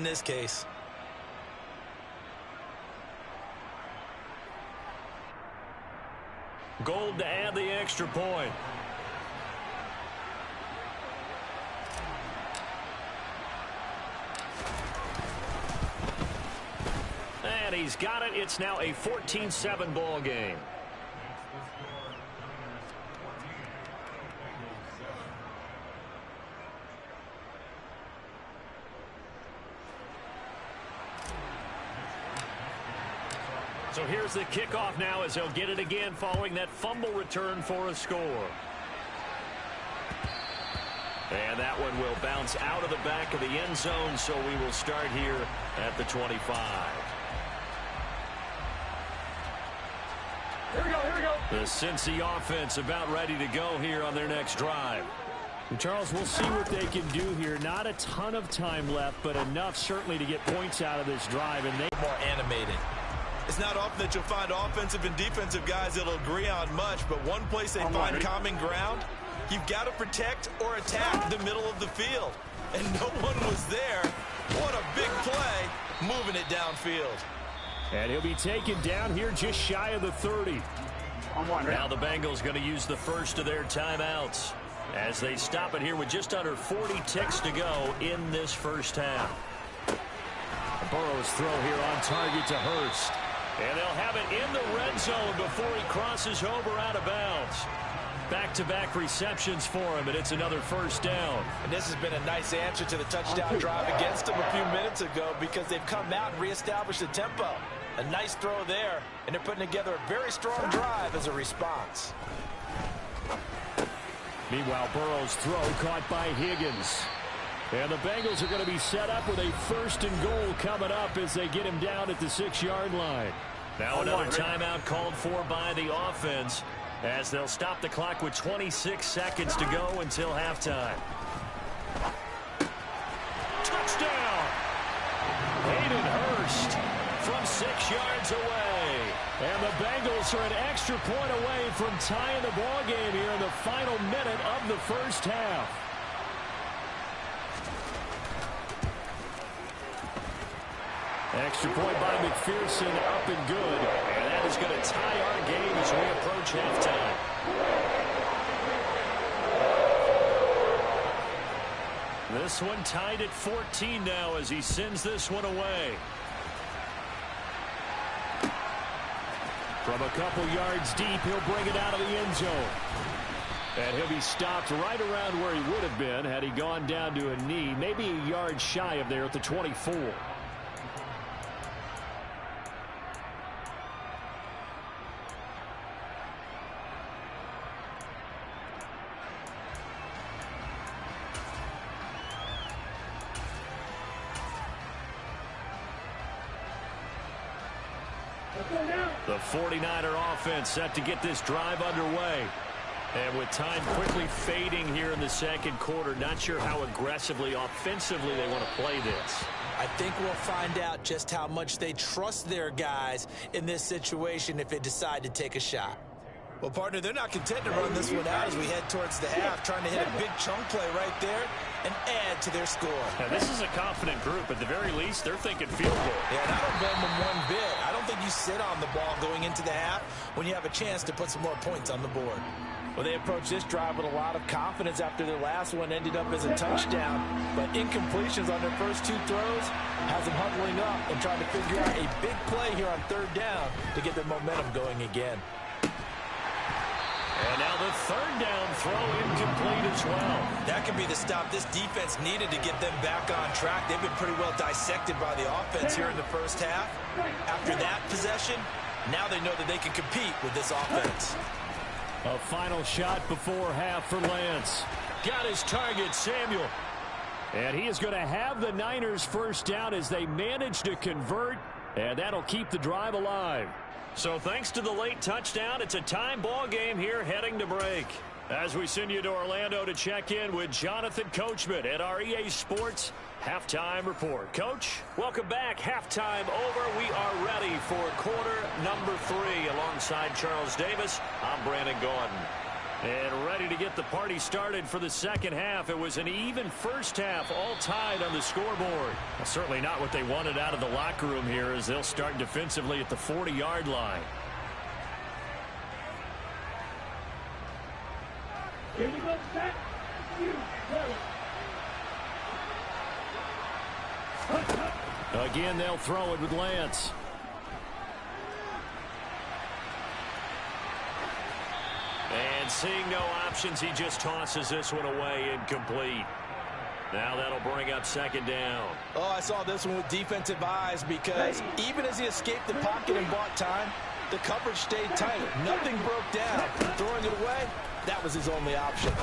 this case. Gold to add the extra point. And he's got it. It's now a 14-7 ball game. So here's the kickoff now as they'll get it again following that fumble return for a score. And that one will bounce out of the back of the end zone, so we will start here at the 25. Here we go. The Cincy offense about ready to go here on their next drive. And Charles, we'll see what they can do here. Not a ton of time left, but enough certainly to get points out of this drive. And they more animated. It's not often that you'll find offensive and defensive guys that'll agree on much, but one place they find common ground, you've got to protect or attack the middle of the field. And no one was there. What a big play, moving it downfield. And he'll be taken down here just shy of the 30. Now the Bengals going to use the first of their timeouts as they stop it here with just under 40 ticks to go in this first half. Burrow's throw here on target to Hurst. And they'll have it in the red zone before he crosses over out of bounds. Back-to-back receptions for him, and it's another first down. And this has been a nice answer to the touchdown drive against them a few minutes ago because they've come out and reestablished the tempo. A nice throw there, and they're putting together a very strong drive as a response. Meanwhile, Burrow's throw caught by Higgins. And the Bengals are going to be set up with a 1st and goal coming up as they get him down at the 6-yard line. Now another timeout called for by the offense as they'll stop the clock with 26 seconds to go until halftime. Touchdown! Hayden Hurst from 6 yards away. And the Bengals are an extra point away from tying the ball game here in the final minute of the first half. Extra point by McPherson, up and good. And that is going to tie our game as we approach halftime. This one tied at 14 now as he sends this one away. From a couple yards deep, he'll bring it out of the end zone. And he'll be stopped right around where he would have been had he gone down to a knee, maybe a yard shy of there at the 24. The 49er offense set to get this drive underway. And with time quickly fading here in the second quarter, not sure how aggressively, offensively they want to play this. I think we'll find out just how much they trust their guys in this situation if they decide to take a shot. Well, partner, they're not content to run this one out as we head towards the half, trying to hit a big chunk play right there and add to their score. Now, this is a confident group. At the very least, they're thinking field goal. Yeah, and I don't blame them one bit. I don't think you sit on the ball going into the half when you have a chance to put some more points on the board. Well, they approached this drive with a lot of confidence after their last one ended up as a touchdown. But incompletions on their first 2 throws has them huddling up and trying to figure out a big play here on 3rd down to get their momentum going again. And now the 3rd down throw incomplete as well. That could be the stop this defense needed to get them back on track. They've been pretty well dissected by the offense here in the first half. After that possession, now they know that they can compete with this offense. A final shot before half for Lance. Got his target, Samuel. And he is going to have the Niners first down as they manage to convert, and that'll keep the drive alive. So thanks to the late touchdown, it's a time ball game here heading to break. As we send you to Orlando to check in with Jonathan Coachman at our EA Sports Halftime Report. Coach, welcome back. Halftime over. We are ready for quarter number 3. Alongside Charles Davis, I'm Brandon Gordon. And ready to get the party started for the second half. It was an even first half, all tied on the scoreboard. Well, certainly not what they wanted out of the locker room here as they'll start defensively at the 40-yard line. Here we go, set. Again, they'll throw it with Lance. And seeing no options, he just tosses this one away, incomplete. Now that'll bring up second down. Oh, I saw this one with defensive eyes because even as he escaped the pocket and bought time, the coverage stayed tight. Nothing broke down. Throwing it away, that was his only option.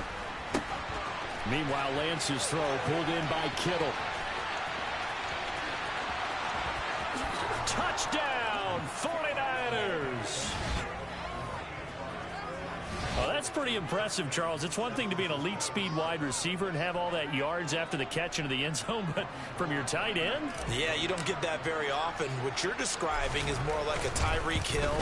Meanwhile, Lance's throw pulled in by Kittle. Touchdown, 49ers. Oh, that's pretty impressive, Charles. It's one thing to be an elite speed wide receiver and have all that yards after the catch into the end zone, but from your tight end? Yeah, you don't get that very often. What you're describing is more like a Tyreek Hill,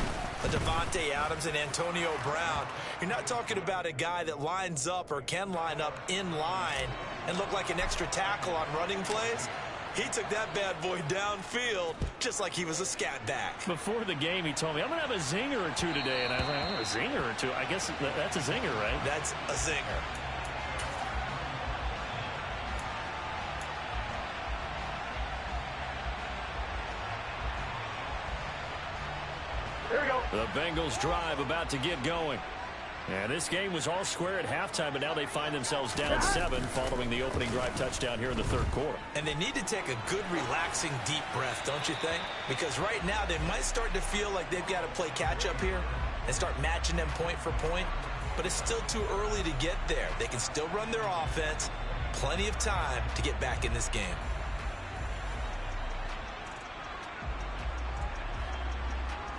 a Devontae Adams, and Antonio Brown. You're not talking about a guy that lines up or can line up in line and look like an extra tackle on running plays. He took that bad boy downfield just like he was a scat back. Before the game, he told me, I'm going to have a zinger or two today. And I was like, oh, a zinger or two? I guess that's a zinger, right? That's a zinger. Here we go. The Bengals drive about to get going. And this game was all square at halftime, but now they find themselves down 7 following the opening drive touchdown here in the third quarter. And they need to take a good, relaxing, deep breath, don't you think? Because right now they might start to feel like they've got to play catch-up here and start matching them point for point. But it's still too early to get there. They can still run their offense. Plenty of time to get back in this game.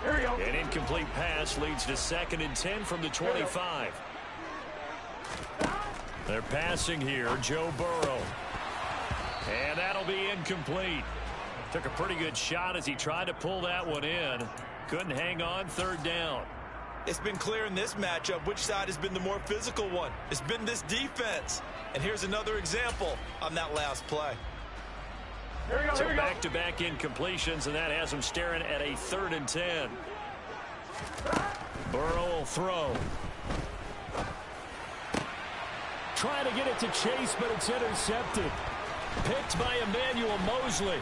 Here we go. An incomplete pass leads to 2nd and 10 from the 25. They're passing here, Joe Burrow. And that'll be incomplete. Took a pretty good shot as he tried to pull that one in. Couldn't hang on, 3rd down. It's been clear in this matchup which side has been the more physical one. It's been this defense. And here's another example on that last play. So back-to-back incompletions, and that has him staring at a 3rd and 10. Burrow will throw. Trying to get it to Chase, but it's intercepted. Picked by Emmanuel Mosley.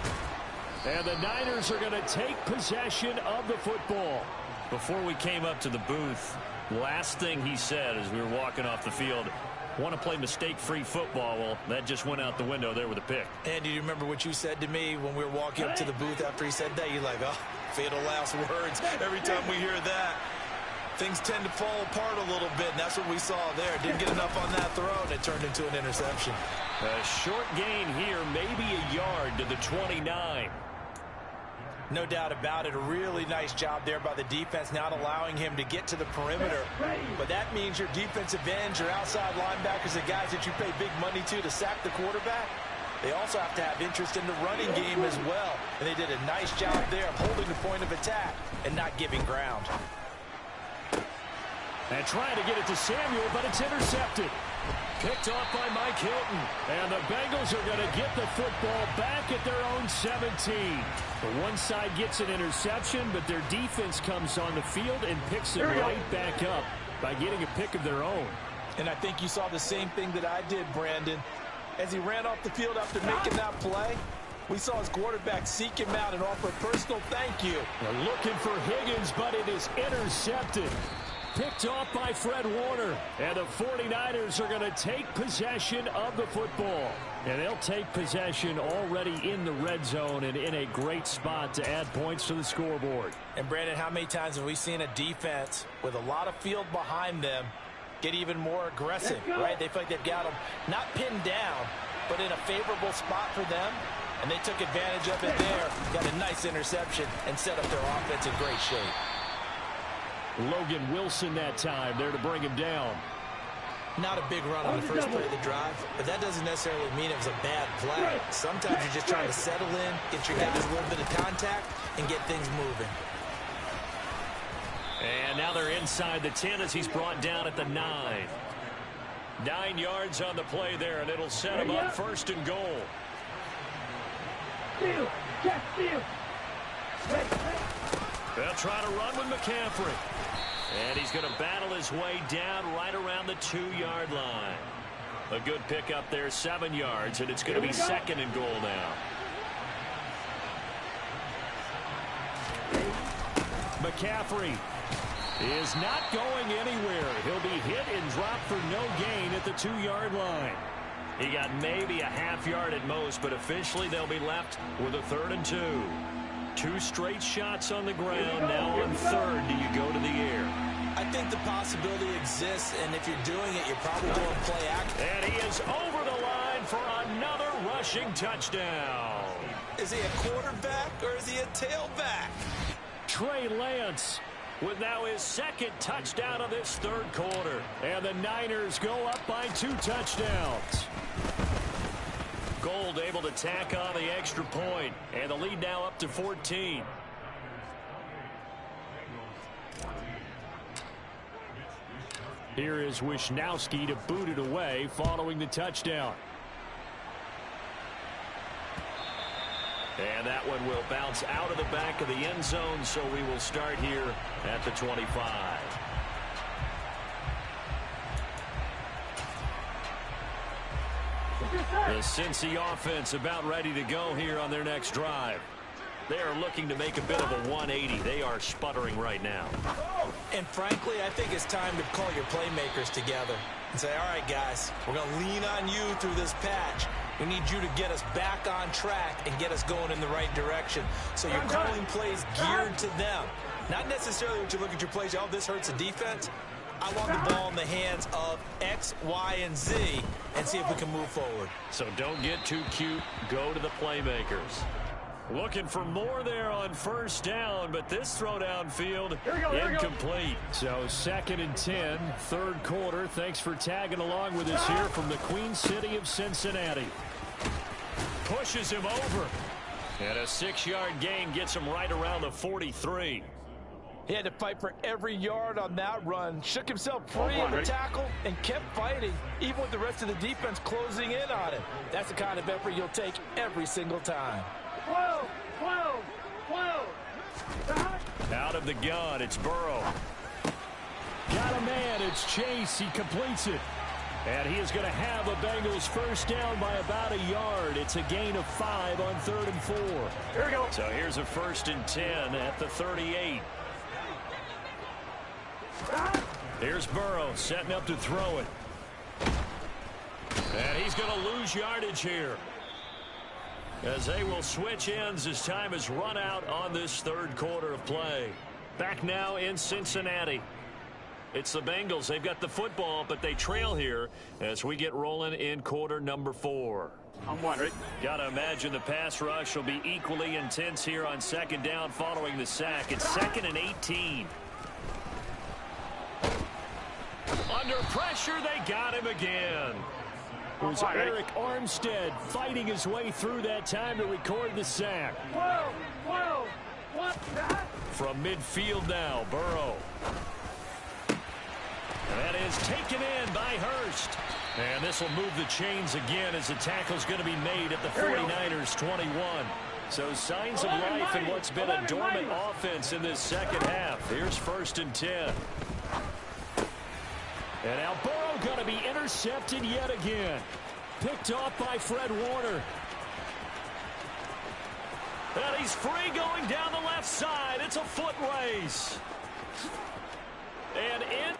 And the Niners are going to take possession of the football. Before we came up to the booth, last thing he said as we were walking off the field, want to play mistake-free football. Well, that just went out the window there with a pick. Andy, do you remember what you said to me when we were walking up to the booth after he said that? You're like, oh, fatal last words. Every time we hear that, things tend to fall apart a little bit, and that's what we saw there. Didn't get enough on that throw, and it turned into an interception. A short gain here, maybe a yard to the 29. No doubt about it. A really nice job there by the defense, not allowing him to get to the perimeter. But that means your defensive ends, your outside linebackers, the guys that you pay big money to sack the quarterback, they also have to have interest in the running game as well. And they did a nice job there of holding the point of attack and not giving ground. And trying to get it to Samuel, but it's intercepted. Picked off by Mike Hilton. And the Bengals are going to get the football back at their own 17. The one side gets an interception, but their defense comes on the field and picks it right back up by getting a pick of their own. And I think you saw the same thing that I did, Brandon. As he ran off the field after making that play, we saw his quarterback seek him out and offer a personal thank you. They're looking for Higgins, but it is intercepted. Picked off by Fred Warner. And the 49ers are going to take possession of the football. And they'll take possession already in the red zone and in a great spot to add points to the scoreboard. And, Brandon, how many times have we seen a defense with a lot of field behind them get even more aggressive, right? They feel like they've got them not pinned down, but in a favorable spot for them. And they took advantage of it there. Got a nice interception and set up their offense in great shape. Logan Wilson that time there to bring him down. Not a big run on the first play of the drive, but that doesn't necessarily mean it was a bad play. Sometimes you're just trying to settle in, get your guys a little bit of contact, and get things moving. And now they're inside the 10 as he's brought down at the 9. 9 yards on the play there, and it'll set him up first and goal. They'll try to run with McCaffrey. And he's going to battle his way down right around the 2-yard line. A good pickup there, 7 yards, and it's going to be second and goal now. McCaffrey is not going anywhere. He'll be hit and dropped for no gain at the 2-yard line. He got maybe a half yard at most, but officially they'll be left with a 3rd and 2. 2 straight shots on the ground. Now on 3rd, do you go to the air? I think the possibility exists, and if you're doing it, you're probably doing play action. And he is over the line for another rushing touchdown. Is he a quarterback or is he a tailback? Trey Lance with now his 2nd touchdown of this 3rd quarter. And the Niners go up by 2 touchdowns. Gold able to tack on the extra point, and the lead now up to 14. Here is Wisnowski to boot it away following the touchdown. And that one will bounce out of the back of the end zone, so we will start here at the 25. The Cincy offense about ready to go here on their next drive. They are looking to make a bit of a 180. They are sputtering right now. And frankly, I think it's time to call your playmakers together and say, all right, guys, we're going to lean on you through this patch. We need you to get us back on track and get us going in the right direction. So you're calling plays geared to them. Not necessarily what you look at your plays, oh, this hurts the defense. I want the ball in the hands of X, Y, and Z and see if we can move forward. So don't get too cute. Go to the playmakers. Looking for more there on 1st down, but this throw downfield incomplete. So 2nd and 10, 3rd quarter. Thanks for tagging along with us here from the Queen City of Cincinnati. Pushes him over. And a 6-yard gain gets him right around the 43. He had to fight for every yard on that run. Shook himself free of the tackle and kept fighting, even with the rest of the defense closing in on him. That's the kind of effort you'll take every single time. 12. Out of the gun, it's Burrow. Got a man, it's Chase. He completes it. And he is going to have a Bengals 1st down by about a yard. It's a gain of 5 on 3rd and 4. Here we go. So here's a 1st and 10 at the 38. Here's Burrow setting up to throw it. And he's going to lose yardage here, as they will switch ends as time has run out on this 3rd quarter of play. Back now in Cincinnati. It's the Bengals. They've got the football, but they trail here as we get rolling in quarter number 4. I'm wondering. Got to imagine the pass rush will be equally intense here on 2nd down following the sack. It's 2nd and 18. Under pressure, they got him again. It was Eric Armstead fighting his way through that time to record the sack. 12. From midfield now, Burrow. That is taken in by Hurst. And this will move the chains again as the tackle's going to be made at the 49ers 21. So signs of life in what's been a dormant offense in this 2nd half. Here's 1st and 10. And now Burrow going to be intercepted yet again. Picked off by Fred Warner. And he's free going down the left side. It's a foot race. And in.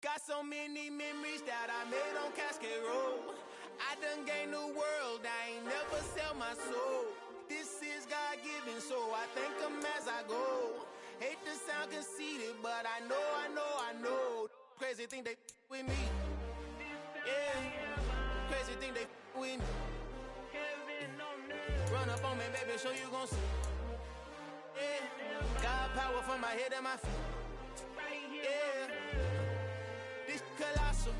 Got so many memories that I made on Cascade Road. I done gained the world. I ain't never sell my soul. This is God-given, so I thank him as I go. Hate to sound conceited, but I know. Crazy thing they with me. Yeah. Crazy thing they with me. Run up on me, baby, show you gon' see. Yeah. God power from my head and my feet. Yeah. This colossal.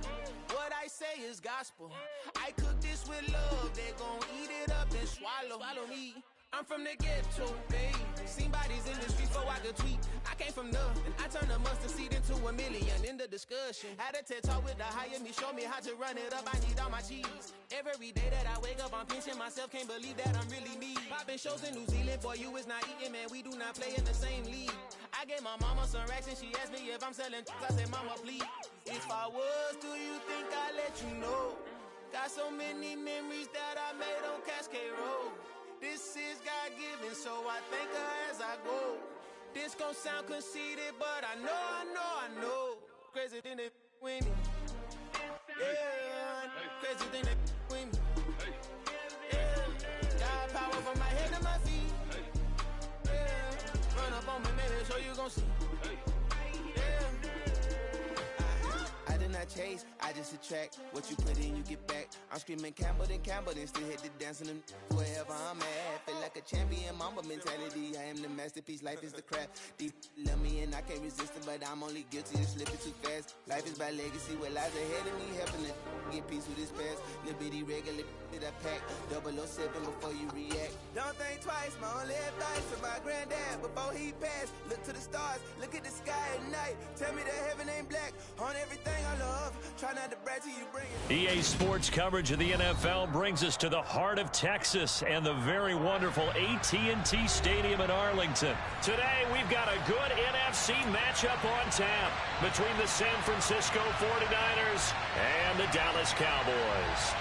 What I say is gospel. I cook this mix with love, they gon' eat it up and swallow me. I'm from the ghetto, baby. Seen bodies in the streets before I could tweet. I came from nothing. I turned a mustard seed into a million. In the discussion, had a TED talk with the higher me. Show me how to run it up. I need all my cheese. Every day that I wake up, I'm pinching myself. Can't believe that I'm really me. Popping shows in New Zealand. Boy, you is not eating, man. We do not play in the same league. I gave my mama some racks and she asked me if I'm selling. I said, mama, please. If I was, do you think I'd let you know? Got so many memories that I made on Cascade Road. This is God-given, so I thank her as I go. This gon' sound conceited, but I know. Crazy thing that with me. Yeah, crazy thing that with me. Yeah, got power from my head to my feet. Yeah, run up on me, maybe, so you gon' see. I did not chase, I just attract. What you put in, you get back. I'm screaming Campbell, then still hit the dancing and wherever I'm at. Feel like a champion, mamba mentality. I am the masterpiece, life is the crap. Deep love me and I can't resist it, but I'm only guilty of slipping too fast. Life is by legacy, what lies ahead of me, helping to get peace with this past. Little bitty regular that I pack. 007 before you react. Don't think twice, my only advice from my granddad before he passed. Look to the stars, look at the sky at night. Tell me that heaven ain't black on everything I love. Try not to brag till you bring it. EA Sports coverage of the NFL brings us to the heart of Texas and the very wonderful AT&T Stadium in Arlington. Today, we've got a good NFC matchup on tap between the San Francisco 49ers and the Dallas Cowboys.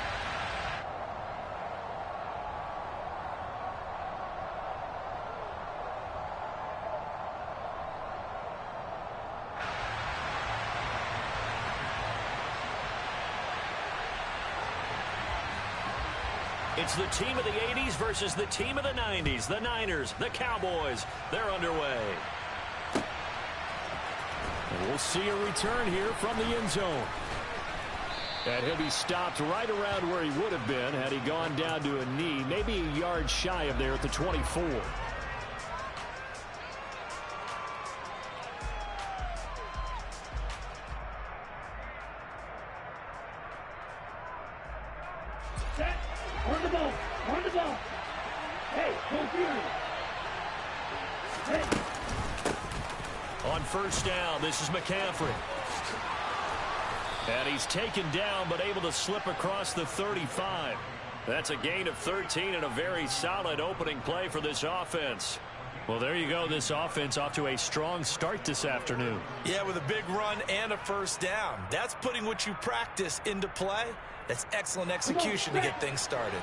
It's the team of the 80s versus the team of the 90s. The Niners, the Cowboys, they're underway. And we'll see a return here from the end zone. And he'll be stopped right around where he would have been had he gone down to a knee, maybe a yard shy of there at the 24. On the ball. Hey, don't fear him. Hey. On first down, this is McCaffrey. And he's taken down, but able to slip across the 35. That's a gain of 13 and a very solid opening play for this offense. Well, there you go. This offense off to a strong start this afternoon. Yeah, with a big run and a first down. That's putting what you practice into play. That's excellent execution to get things started.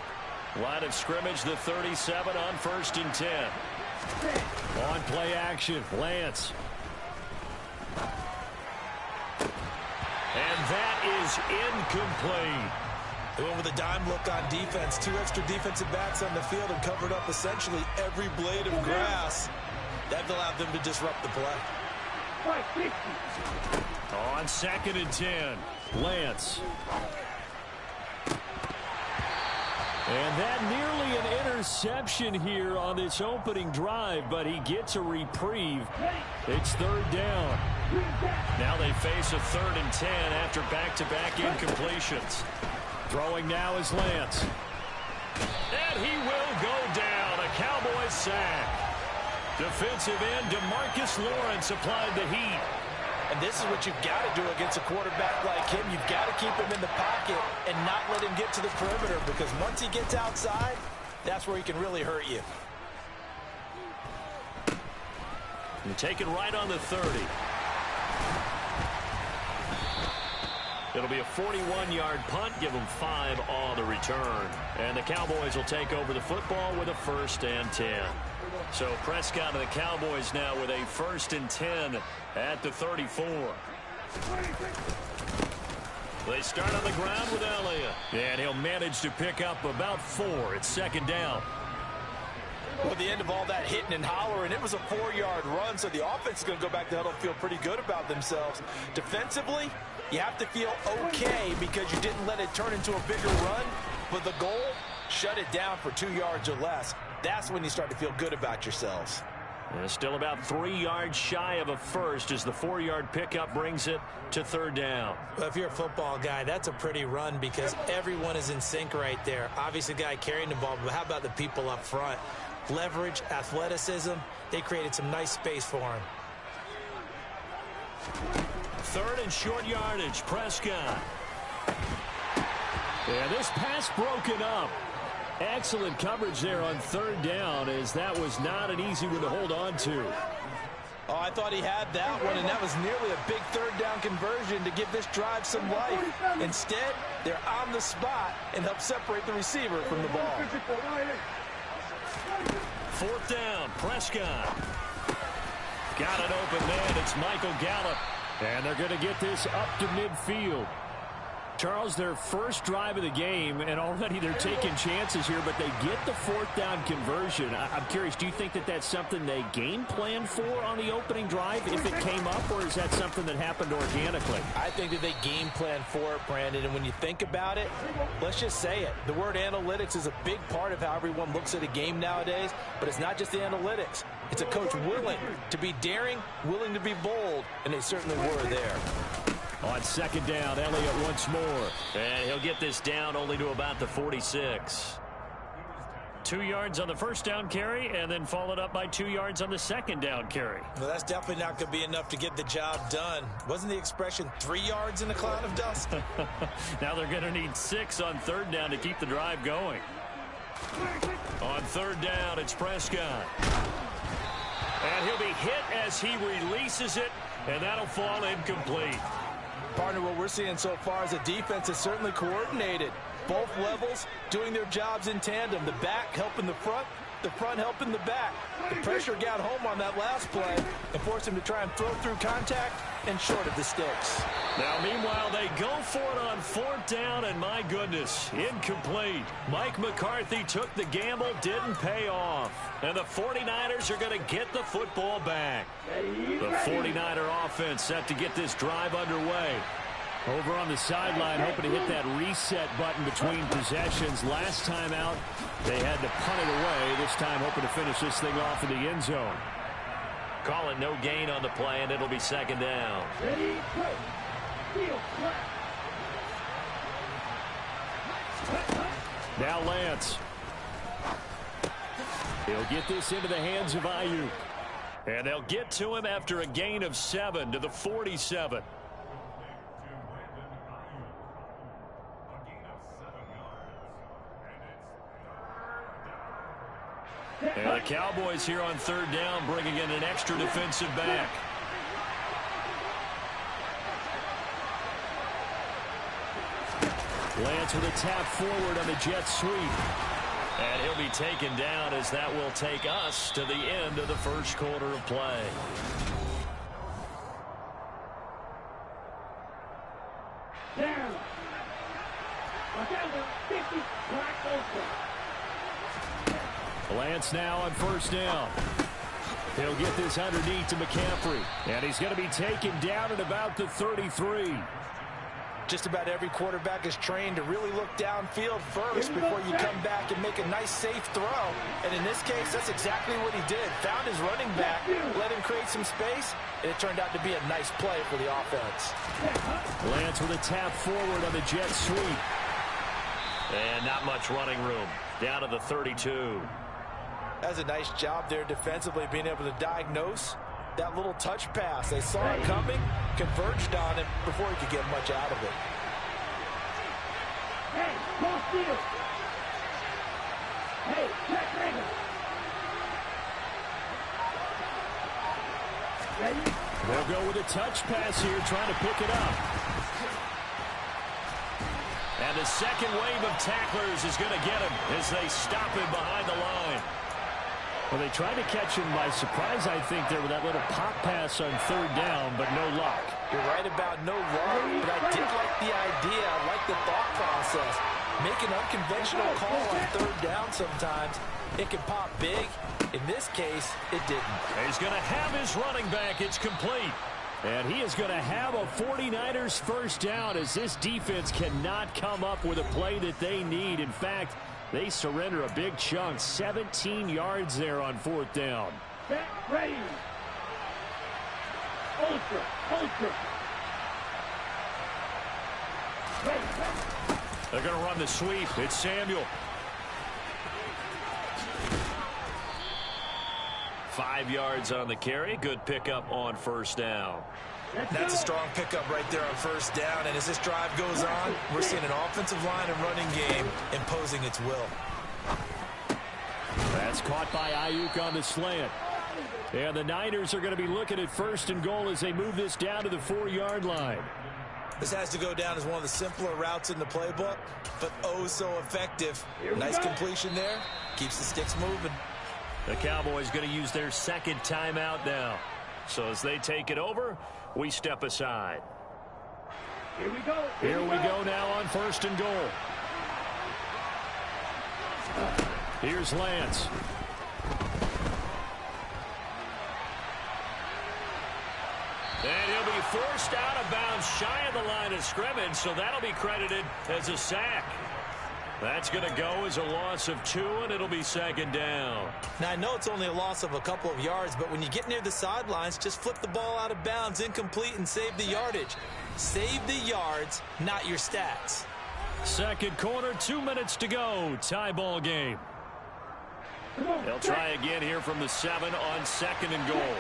Line of scrimmage, the 37 on 1st and 10. On play action, Lance. And that is incomplete. They went with a dime look on defense. 2 extra defensive backs on the field and covered up essentially every blade of grass. That allowed them to disrupt the play. On 2nd and 10, Lance. And that nearly an interception here on this opening drive, but he gets a reprieve. It's 3rd down. Now they face a 3rd and 10 after back-to-back incompletions. Throwing now is Lance. And he will go down. A Cowboys sack. Defensive end DeMarcus Lawrence applied the heat. And this is what you've got to do against a quarterback like him. You've got to keep him in the pocket and not let him get to the perimeter, because once he gets outside, that's where he can really hurt you. And taken right on the 30. It'll be a 41-yard punt. Give them 5 on the return. And the Cowboys will take over the football with a 1st and 10. So Prescott and the Cowboys now with a 1st and 10 at the 34. They start on the ground with Elliott. And he'll manage to pick up about 4. It's 2nd down. Well, at the end of all that hitting and hollering, it was a 4-yard run, so the offense is going to go back to huddle and feel pretty good about themselves. Defensively, you have to feel okay because you didn't let it turn into a bigger run. But the goal, shut it down for 2 yards or less. That's when you start to feel good about yourselves. And still about 3 yards shy of a first as the 4-yard pickup brings it to 3rd down. Well, if you're a football guy, that's a pretty run because everyone is in sync right there. Obviously, the guy carrying the ball, but how about the people up front? Leverage, athleticism, they created some nice space for him. 3rd and short yardage, Prescott. And this pass broken up. Excellent coverage there on 3rd down, as that was not an easy one to hold on to. Oh, I thought he had that one, and that was nearly a big 3rd down conversion to give this drive some life. Instead, they're on the spot and help separate the receiver from the ball. 4th down, Prescott. Got an open man. It's Michael Gallup. And they're going to get this up to midfield. Charles, their first drive of the game, and already they're taking chances here, but they get the 4th down conversion. I'm curious, do you think that that's something they game planned for on the opening drive if it came up, or is that something that happened organically? I think that they game planned for it, Brandon, and when you think about it, let's just say it. The word analytics is a big part of how everyone looks at a game nowadays, but it's not just the analytics. It's a coach willing to be daring, willing to be bold, and they certainly were there. On 2nd down, Elliott once more. And he'll get this down only to about the 46. 2 yards on the 1st down carry, and then followed up by 2 yards on the 2nd down carry. Well, that's definitely not going to be enough to get the job done. Wasn't the expression 3 yards in a cloud of dust? Now they're going to need 6 on 3rd down to keep the drive going. On 3rd down, it's Prescott. And he'll be hit as he releases it, and that'll fall incomplete. Partner, what we're seeing so far is a defense is certainly coordinated. Both levels doing their jobs in tandem. The back helping the front helping the back. The pressure got home on that last play and forced him to try and throw through contact and short of the sticks. Now, meanwhile, they go for it on 4th down, and my goodness, incomplete. Mike McCarthy took the gamble, didn't pay off. And the 49ers are going to get the football back. The 49er offense set to get this drive underway. Over on the sideline, hoping to hit that reset button between possessions. Last time out, they had to punt it away. This time, hoping to finish this thing off in the end zone. Call it no gain on the play, and it'll be 2nd down. Now Lance. He'll get this into the hands of Ayuk. And they'll get to him after a gain of 7 to the 47. And the Cowboys here on 3rd down, bringing in an extra defensive back. Lance with a tap forward on the jet sweep. And he'll be taken down as that will take us to the end of the 1st quarter of play. Down. Watch out, 50, black open. Lance now on 1st down. He'll get this underneath to McCaffrey. And he's going to be taken down at about the 33. Just about every quarterback is trained to really look downfield first before you come back and make a nice, safe throw. And in this case, that's exactly what he did. Found his running back, let him create some space, and it turned out to be a nice play for the offense. Lance with a tap forward on the jet sweep. And not much running room. Down to the 32. That's a nice job there defensively, being able to diagnose that little touch pass. They saw it coming, converged on him before he could get much out of it. Hey, cross field. Hey, check ready. Ready? They'll go with a touch pass here, trying to pick it up. And the second wave of tacklers is going to get him as they stop him behind the line. Well, they tried to catch him by surprise, I think, there with that little pop pass on 3rd down, but no luck. You're right about no luck, but I did like the idea. I like the thought process. Make an unconventional call on 3rd down sometimes. It can pop big. In this case, it didn't. He's going to have his running back. It's complete. And he is going to have a 49ers 1st down as this defense cannot come up with a play that they need. In fact, they surrender a big chunk, 17 yards there on 4th down. Set, ready. Ultra, ultra. Ready, ready. They're going to run the sweep. It's Samuel. 5 yards on the carry. Good pickup on first down. That's a strong pickup right there on first down. And as this drive goes on, we're seeing an offensive line and running game imposing its will. That's caught by Ayuk on the slant. And the Niners are going to be looking at 1st and goal as they move this down to the 4-yard line. This has to go down as one of the simpler routes in the playbook, but oh so effective. Nice completion there. Keeps the sticks moving. The Cowboys going to use their 2nd timeout now. So as they take it over, we step aside. Here we go. Here we go now on 1st and goal. Here's Lance. And he'll be forced out of bounds shy of the line of scrimmage, so that'll be credited as a sack. That's going to go as a loss of 2, and it'll be 2nd down. Now, I know it's only a loss of a couple of yards, but when you get near the sidelines, just flip the ball out of bounds, incomplete, and save the yardage. Save the yards, not your stats. 2nd quarter, 2 minutes to go. Tie ball game. They'll try again here from the 7 on 2nd and goal.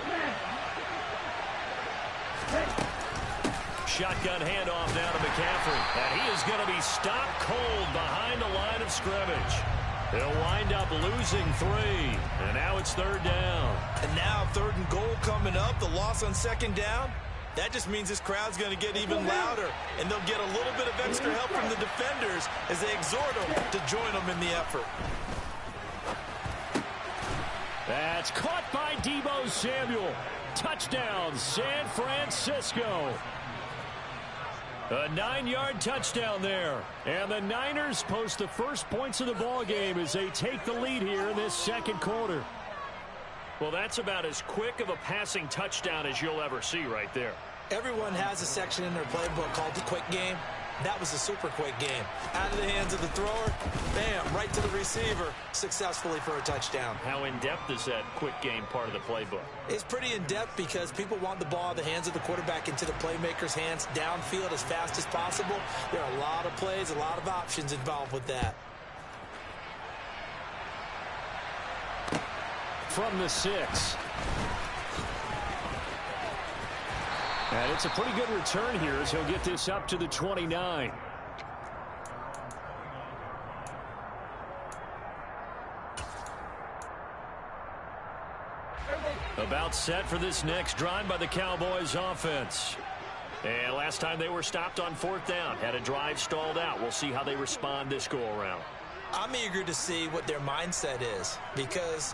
Shotgun handoff down to McCaffrey. And he is going to be stopped cold behind the line of scrimmage. They'll wind up losing 3. And now it's 3rd down. And now 3rd and goal coming up. The loss on 2nd down. That just means this crowd's going to get even louder. And they'll get a little bit of extra help from the defenders as they exhort them to join them in the effort. That's caught by Deebo Samuel. Touchdown, San Francisco. A 9-yard touchdown there. And the Niners post the first points of the ball game as they take the lead here in this 2nd quarter. Well, that's about as quick of a passing touchdown as you'll ever see right there. Everyone has a section in their playbook called the quick game. That was a super quick game. Out of the hands of the thrower, bam, right to the receiver, successfully for a touchdown. How in-depth is that quick game part of the playbook? It's pretty in-depth because people want the ball in the hands of the quarterback into the playmaker's hands downfield as fast as possible. There are a lot of plays, a lot of options involved with that. From the 6. And it's a pretty good return here as he'll get this up to the 29. About set for this next drive by the Cowboys offense. And last time they were stopped on 4th down, had a drive stalled out. We'll see how they respond this go-around. I'm eager to see what their mindset is because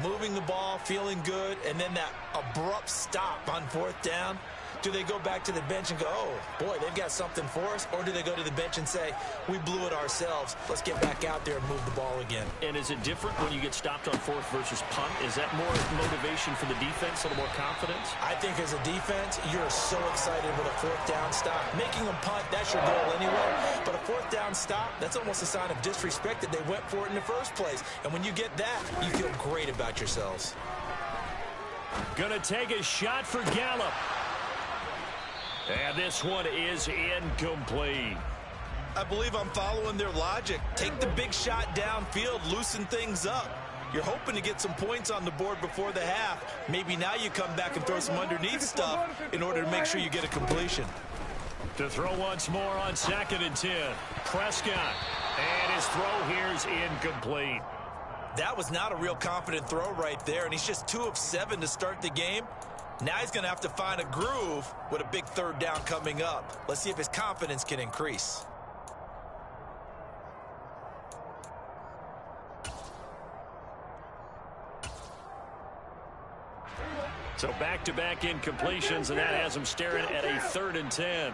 moving the ball, feeling good, and then that abrupt stop on 4th down. Do they go back to the bench and go, oh, boy, they've got something for us? Or do they go to the bench and say, we blew it ourselves. Let's get back out there and move the ball again. And is it different when you get stopped on 4th versus punt? Is that more motivation for the defense, a little more confidence? I think as a defense, you're so excited with a 4th down stop. Making them punt, that's your goal anyway. But a 4th down stop, that's almost a sign of disrespect that they went for it in the first place. And when you get that, you feel great about yourselves. Gonna take a shot for Gallup. And this one is incomplete. I believe I'm following their logic. Take the big shot downfield, loosen things up. You're hoping to get some points on the board before the half. Maybe now you come back and throw some underneath stuff in order to make sure you get a completion. To throw once more on 2nd and 10. Prescott. And his throw here is incomplete. That was not a real confident throw right there, and he's just 2 of 7 to start the game. Now he's going to have to find a groove with a big 3rd down coming up. Let's see if his confidence can increase. So back-to-back incompletions, and that has him staring at a 3rd and 10.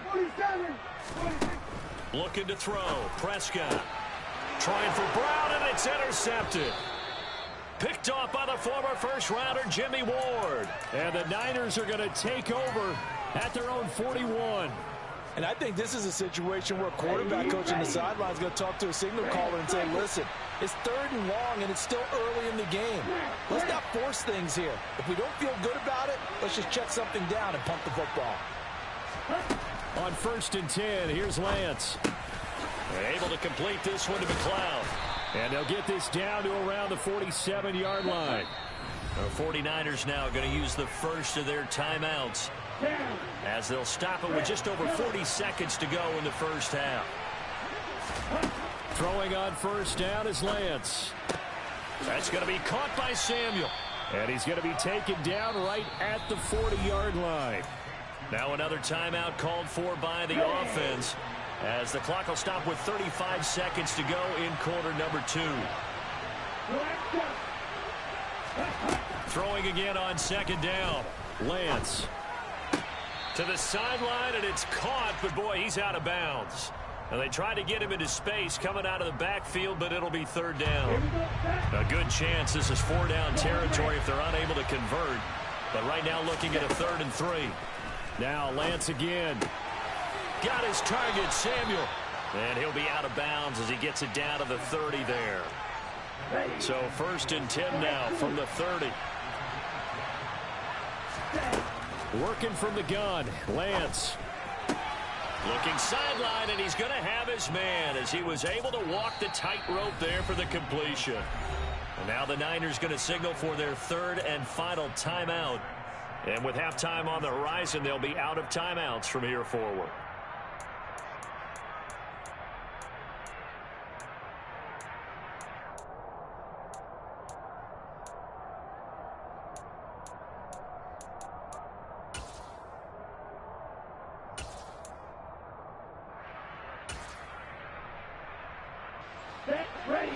Looking to throw. Prescott trying for Brown, and it's intercepted. Picked off by the former first-rounder Jimmy Ward. And the Niners are going to take over at their own 41. And I think this is a situation where a quarterback coach on the sideline is going to talk to a signal caller and say, listen, it's 3rd and long, and it's still early in the game. Let's not force things here. If we don't feel good about it, let's just check something down and pump the football. On 1st and 10, here's Lance. Able to complete this one to McLeod. And they'll get this down to around the 47-yard line. The 49ers now going to use the first of their timeouts, as they'll stop it with just over 40 seconds to go in the first half. Throwing on 1st down is Lance. That's going to be caught by Samuel. And he's going to be taken down right at the 40-yard line. Now another timeout called for by the offense, as the clock will stop with 35 seconds to go in quarter number 2. Throwing again on 2nd down. Lance. To the sideline, and it's caught, but boy, he's out of bounds. And they try to get him into space coming out of the backfield, but it'll be 3rd down. A good chance this is 4-down territory if they're unable to convert. But right now looking at a 3rd and 3. Now Lance again. Got his target, Samuel. And he'll be out of bounds as he gets it down to the 30 there. So 1st and 10 now from the 30. Working from the gun, Lance. Looking sideline, and he's going to have his man as he was able to walk the tightrope there for the completion. And now the Niners going to signal for their 3rd and final timeout. And with halftime on the horizon, they'll be out of timeouts from here forward. Ready.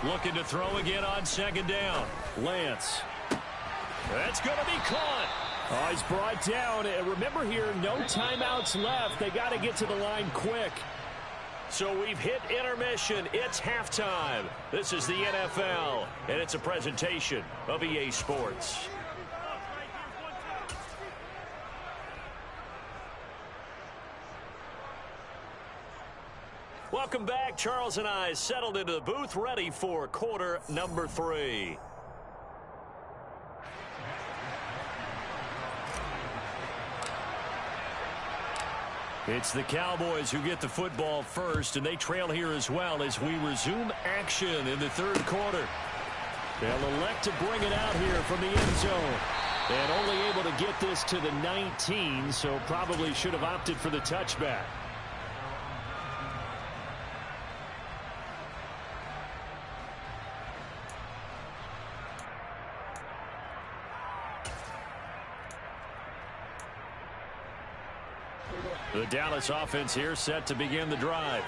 Looking to throw again on 2nd down. Lance. That's going to be caught. Oh, he's brought down. And remember here, no timeouts left. They got to get to the line quick. So we've hit intermission. It's halftime. This is the NFL, and it's a presentation of EA Sports. Welcome back. Charles and I settled into the booth, ready for quarter number 3. It's the Cowboys who get the football first, and they trail here as well as we resume action in the 3rd quarter. They'll elect to bring it out here from the end zone. And only able to get this to the 19, so probably should have opted for the touchback. The Dallas offense here set to begin the drive.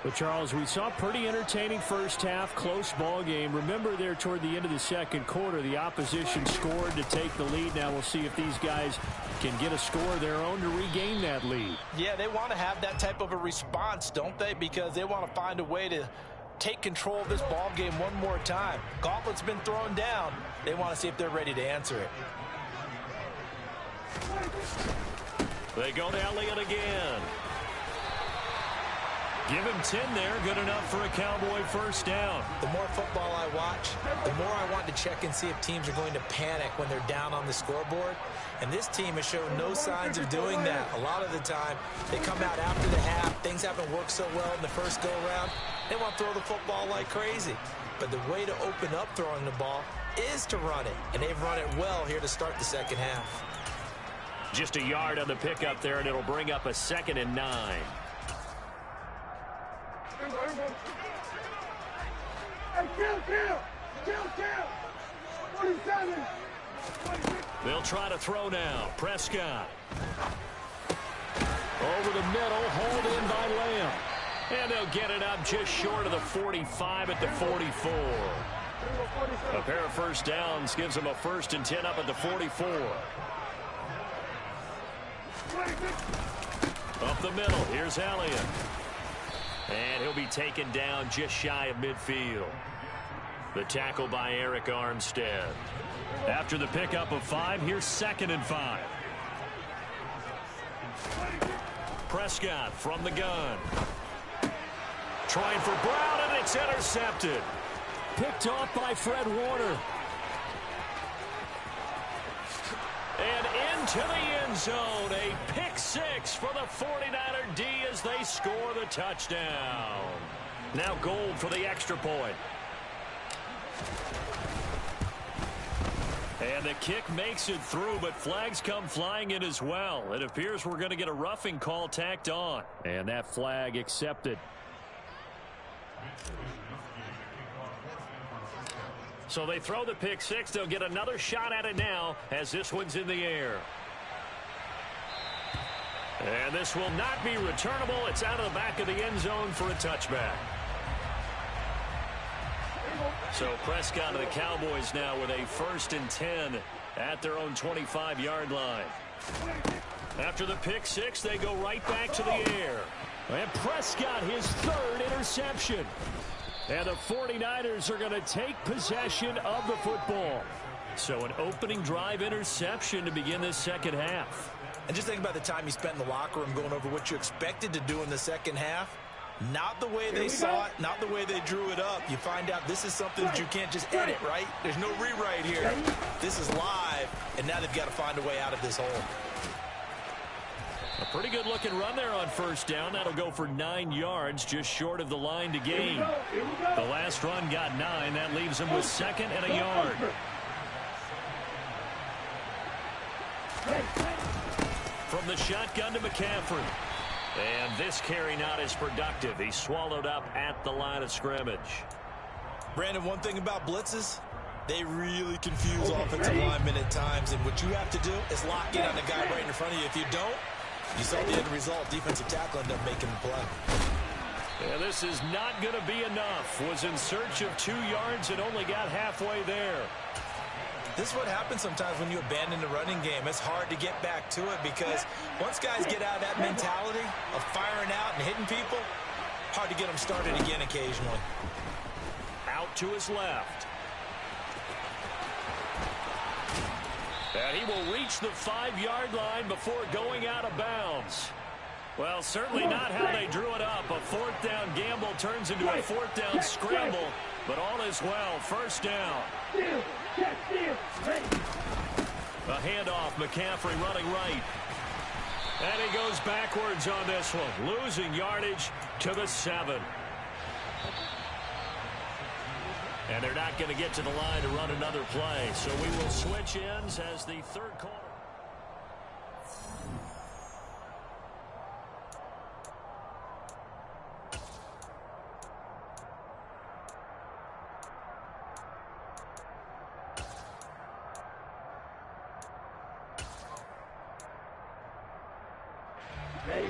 But, Charles, we saw pretty entertaining first half, close ball game. Remember there toward the end of the 2nd quarter, the opposition scored to take the lead. Now we'll see if these guys can get a score of their own to regain that lead. Yeah, they want to have that type of a response, don't they? Because they want to find a way to take control of this ball game one more time. Gauntlet's been thrown down. They want to see if they're ready to answer it. They go to Elliott again. Give him 10 there. Good enough for a Cowboy 1st down. The more football I watch, the more I want to check and see if teams are going to panic when they're down on the scoreboard. And this team has shown no signs of doing that. A lot of the time, they come out after the half. Things haven't worked so well in the first go-around. They want to throw the football like crazy. But the way to open up throwing the ball is to run it. And they've run it well here to start the 2nd half. Just a yard on the pickup there, and it'll bring up a 2nd and 9. Hey, kill. 47. They'll try to throw now. Prescott. Over the middle, hauled in by Lamb. And they'll get it up just short of the 45 at the 44. A pair of 1st downs gives them a 1st and 10 up at the 44. Up the middle, here's Elliott. And he'll be taken down just shy of midfield. The tackle by Eric Armstead. After the pickup of 5, here's 2nd and 5. Prescott from the gun. Trying for Brown, and it's intercepted. Picked off by Fred Warner. And into the end zone. A pick 6 for the 49er D as they score the touchdown. Now Gold for the extra point. And the kick makes it through, but flags come flying in as well. It appears we're going to get a roughing call tacked on. And that flag accepted. So they throw the pick 6. They'll get another shot at it now as this one's in the air. And this will not be returnable. It's out of the back of the end zone for a touchback. So Prescott of the Cowboys now with a 1st and 10 at their own 25-yard line. After the pick 6, they go right back to the air. And Prescott, his 3rd interception. And the 49ers are going to take possession of the football. So an opening drive interception to begin this second half. And just think about the time you spent in the locker room going over what you expected to do in the second half. Not the way they saw it, not the way they drew it up. You find out this is something that you can't just edit, right? There's no rewrite here. This is live, and now they've got to find a way out of this hole. A pretty good looking run there on 1st down. That'll go for 9 yards, just short of the line to gain. The last run got 9. That leaves them with 2nd and a yard. From the shotgun to McCaffrey. And this carry not as productive. He's swallowed up at the line of scrimmage. Brandon, one thing about blitzes, they really confuse offensive linemen at times. And what you have to do is lock in on the guy right in front of you. If you don't, you saw the end result. Defensive tackle ended up making the play. Yeah, this is not going to be enough. Was in search of 2 yards and only got halfway there. This is what happens sometimes when you abandon the running game. It's hard to get back to it because once guys get out of that mentality of firing out and hitting people, hard to get them started again occasionally. Out to his left. And he will reach the 5-yard line before going out of bounds. Well, certainly not how they drew it up. A 4th down gamble turns into a 4th down scramble, but all is well. 1st down. A handoff, McCaffrey running right. And he goes backwards on this one, losing yardage to the 7. And they're not going to get to the line to run another play. So we will switch ends as the 3rd quarter.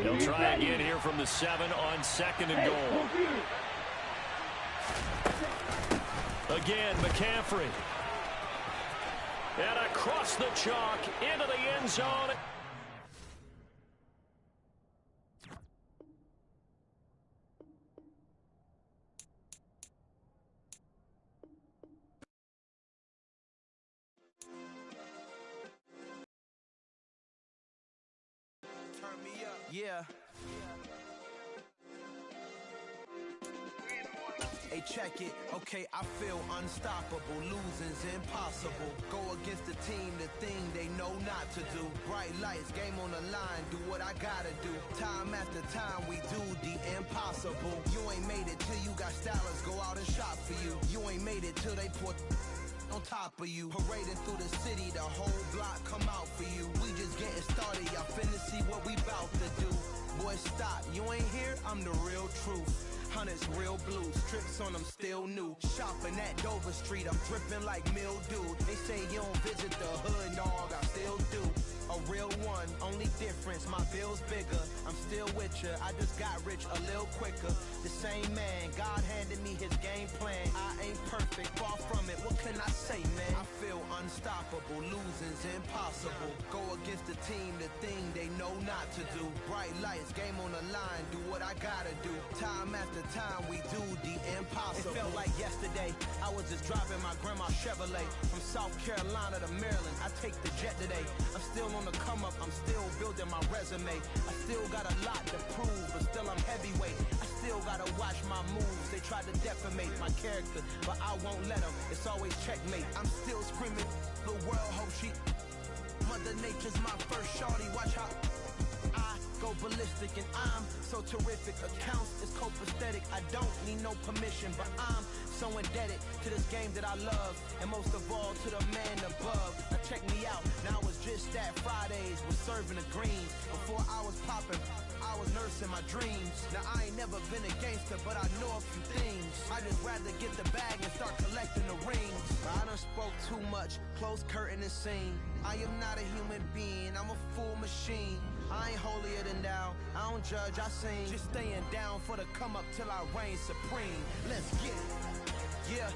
They'll try again here from the 7 on 2nd and goal. Again, McCaffrey. And across the chalk into the end zone. Turn me up. Yeah. Hey, check it. Okay, I feel unstoppable. Losing's impossible. Go against the team, the thing they know not to do. Bright lights, game on the line. Do what I gotta do. Time after time, we do the impossible. You ain't made it till you got stylers go out and shop for you. You ain't made it till they put on top of you. Parading through the city, the whole block come out for you. We just getting started, y'all finna see what we bout to do. Boy, stop, you ain't here, I'm the real truth. Hunters real blue, strips on them still new. Shopping at Dover Street, I'm dripping like mildew. They say you don't visit the hood, dog, I still do. a real one, only difference, my bill's bigger. I'm still with ya, I just got rich a little quicker. The same man, God handed me his game plan. I ain't perfect, far from it, what can I say, man? I feel unstoppable, losing's impossible. Go against the team, the thing they know not to do. Bright lights, game on the line, do what I gotta do. Time after time, we do the impossible. It felt like yesterday, I was just driving my grandma's Chevrolet. From South Carolina to Maryland, I take the jet today. I'm still on the come up, I'm still building my resume. I still got a lot to prove, but still I'm heavyweight. I still gotta watch my moves. They tried to defamate my character, but I won't let them. It's always checkmate. I'm still screaming, the world hope she. Mother Nature's my first shorty, watch how I go ballistic, and I'm so terrific. Accounts is copacetic, I don't need no permission, but I'm so indebted to this game that I love, and most of all to the man above. Now check me out, now it's just that Fridays was serving the greens. Before I was popping, I was nursing my dreams. Now I ain't never been a gangster, but I know a few things. I just rather get the bag and start collecting the rings. I done spoke too much, close curtain and scene. I am not a human being, I'm a full machine. I ain't holier than thou, I don't judge, I sing. Just staying down for the come up till I reign supreme. Let's get it. Yeah,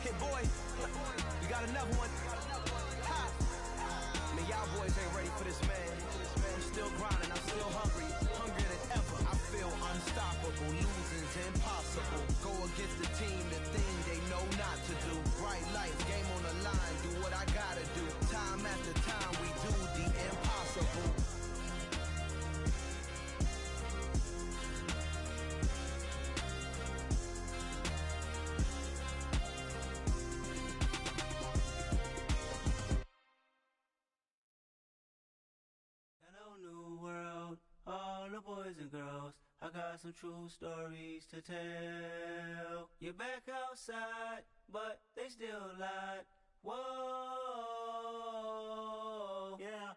hey boy, you got another one. Ha. Man, y'all boys ain't ready for this, man. I'm still grinding, I'm still hungry, hungrier than ever. I feel unstoppable, losing's impossible. Go against the team, the thing they know not to do. Bright lights, game on the line, do what I gotta do. Time after time, we do the impossible. Hello, new world, all the boys and girls. I got some true stories to tell. You're back outside, but they still lied. Whoa, yeah.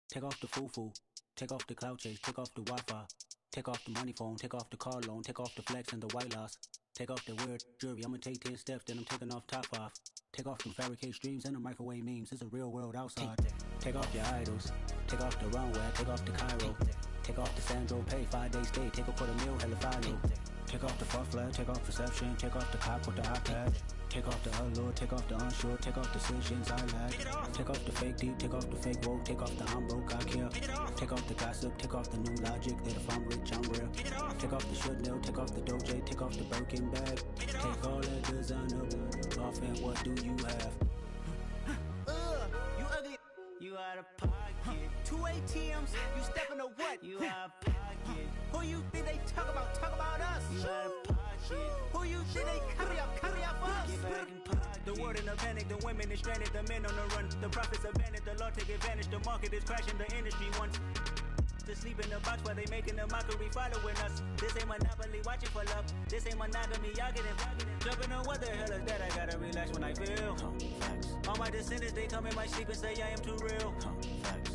Take off the foo-foo, take off the cloud chase, take off the Wi-Fi. Take off the money phone, take off the car loan, take off the flex and the white loss. Take off the weird jewelry, I'ma take 10 steps, then I'm taking off top 5. Take off them fabricate streams and the microwave memes, it's a real world outside. Take off your idols, take off the runway, take off the Cairo. Take off the Sandro pay, 5 days stay, take a $250,000, hella follow. Take off the fuck flag, take off reception, take off the cop with the iPad. Take off the allure, take off the unsure, take off decisions I lack. Take off the fake deep, take off the fake woke, take off the I'm broke, I care. Take off the gossip, take off the new logic, that if I'm rich, I'm real. Take off the should know, take off the doje, take off the Birkin bag. Take all that designer off and what do you have? You ugly. You out of pocket. 2 ATMs, you stepping to what? You out of pocket. Who you think they talk about? Talk about us. You out of pocket. Who you think they carry up for us? Get back in pocket. The world in a panic, the women is stranded, the men on the run. The profits abandoned, the law take advantage, the market is crashing, the industry wants to sleep in the box while they making a mockery following us. This ain't Monopoly, watching for love. This ain't monogamy, y'all getting jumping on what the hell is that? I gotta relax when I feel. All my descendants, they come in my sleep and say I am too real.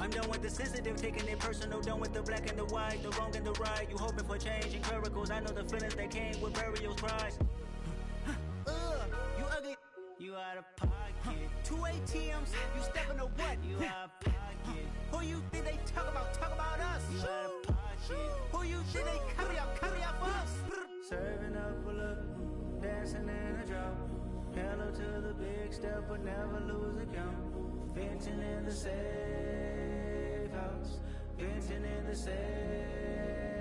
I'm done with the sensitive, taking it personal. Done with the black and the white, the wrong and the right. You hoping for change and miracles. I know the feelings that came with burial cries. You ugly. You out of pocket. 2 ATMs, you stepping to what? You out of pocket. Who you think they talk about? Talk about us. You out of pocket. Who you think they carry up for us? Serving up a look, dancing in a drop. Hello to the big step, but never lose a count. Venting in the safe house. Venting in the safe.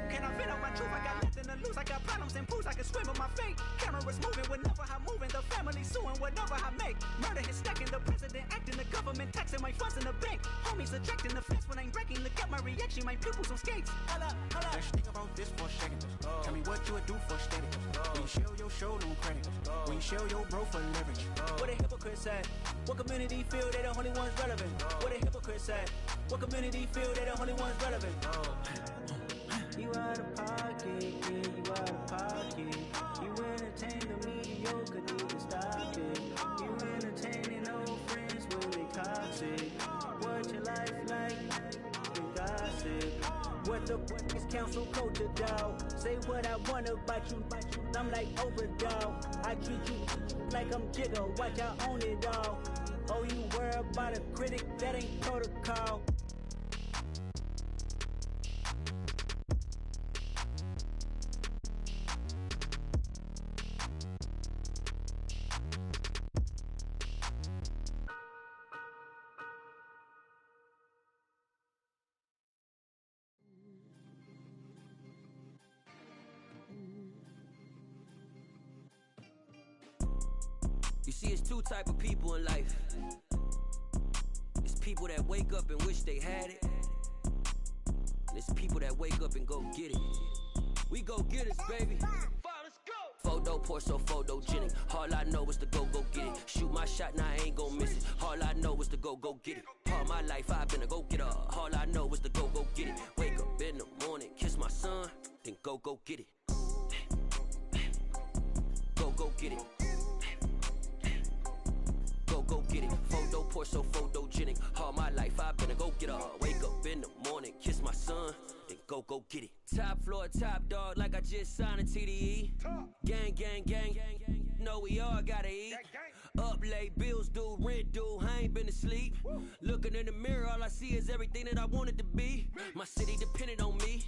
Can I vent out my truth? I got nothing to lose. I got problems and pools. I can swim with my fate. Cameras moving whenever I'm moving. The family suing whatever I make. Murder is stacking. The president acting. The government taxing my funds in the bank. Homies subtracting the fence when I'm breaking. Look at my reaction. My pupils on skates. Holla, holla. Let's think about this for a second. Tell me what you would do for status. When you show your show, no credit. When you show your bro for leverage. What a hypocrite said. What community feel they the only ones relevant? What a hypocrite said. What community feel they the only ones relevant? You out of pocket, yeah, you out of pocket. You entertain the mediocre, need to stop it. You entertaining old friends when they toxic. What your life like? You gossip. What the is council culture, dog? Say what I want about you. I'm like overdog. I treat you like I'm Jigga. Watch I own it all. Oh, you worry about a critic? That ain't protocol. You see, it's two type of people in life. It's people that wake up and wish they had it. And it's people that wake up and go get it. We go get it, baby. Let's go. Photo pour so photogenic. All I know is to go get it. Shoot my shot, now I ain't gon' miss it. All I know is to go get it. All my life I've been a go getter. All I know is to go get it. Wake up in the morning, kiss my son, then go get it. Go get it. Go get it. Photo pour so photogenic. All my life I've been a go getter. Wake up in the morning, kiss my son, then go get it. Top floor, top dog, like I just signed a TDE. Gang, gang, gang, know we all gotta eat. Up late, bills due, rent due, I ain't been asleep. Looking in the mirror, all I see is everything that I wanted to be. My city depended on me,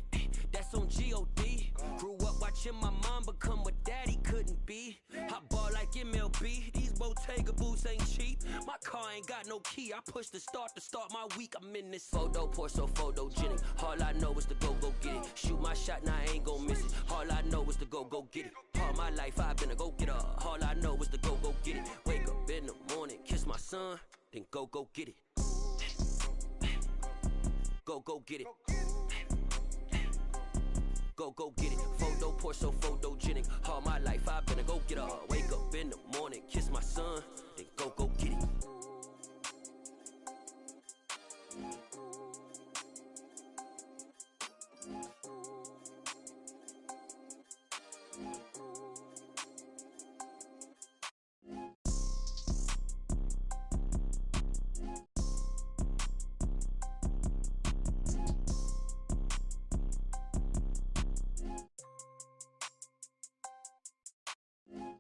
that's on G.O.D. Grew up watching my mom become what daddy couldn't be. I ball like MLB, these Bottega boots ain't cheap. My car ain't got no key, I push the start to start my week. I'm in this photo pour so photogenic. All I know is to go get it. Shoot my shot, now I ain't gon' miss it. All I know is to go get it. All my life I've been a go getter. All I know is to go get it. Wake up in the morning, kiss my son, then go get it. Go get it. Go get it. Photo pour so photogenic. All my life I've been a go getter. Wake up in the morning, kiss my son, then go get it.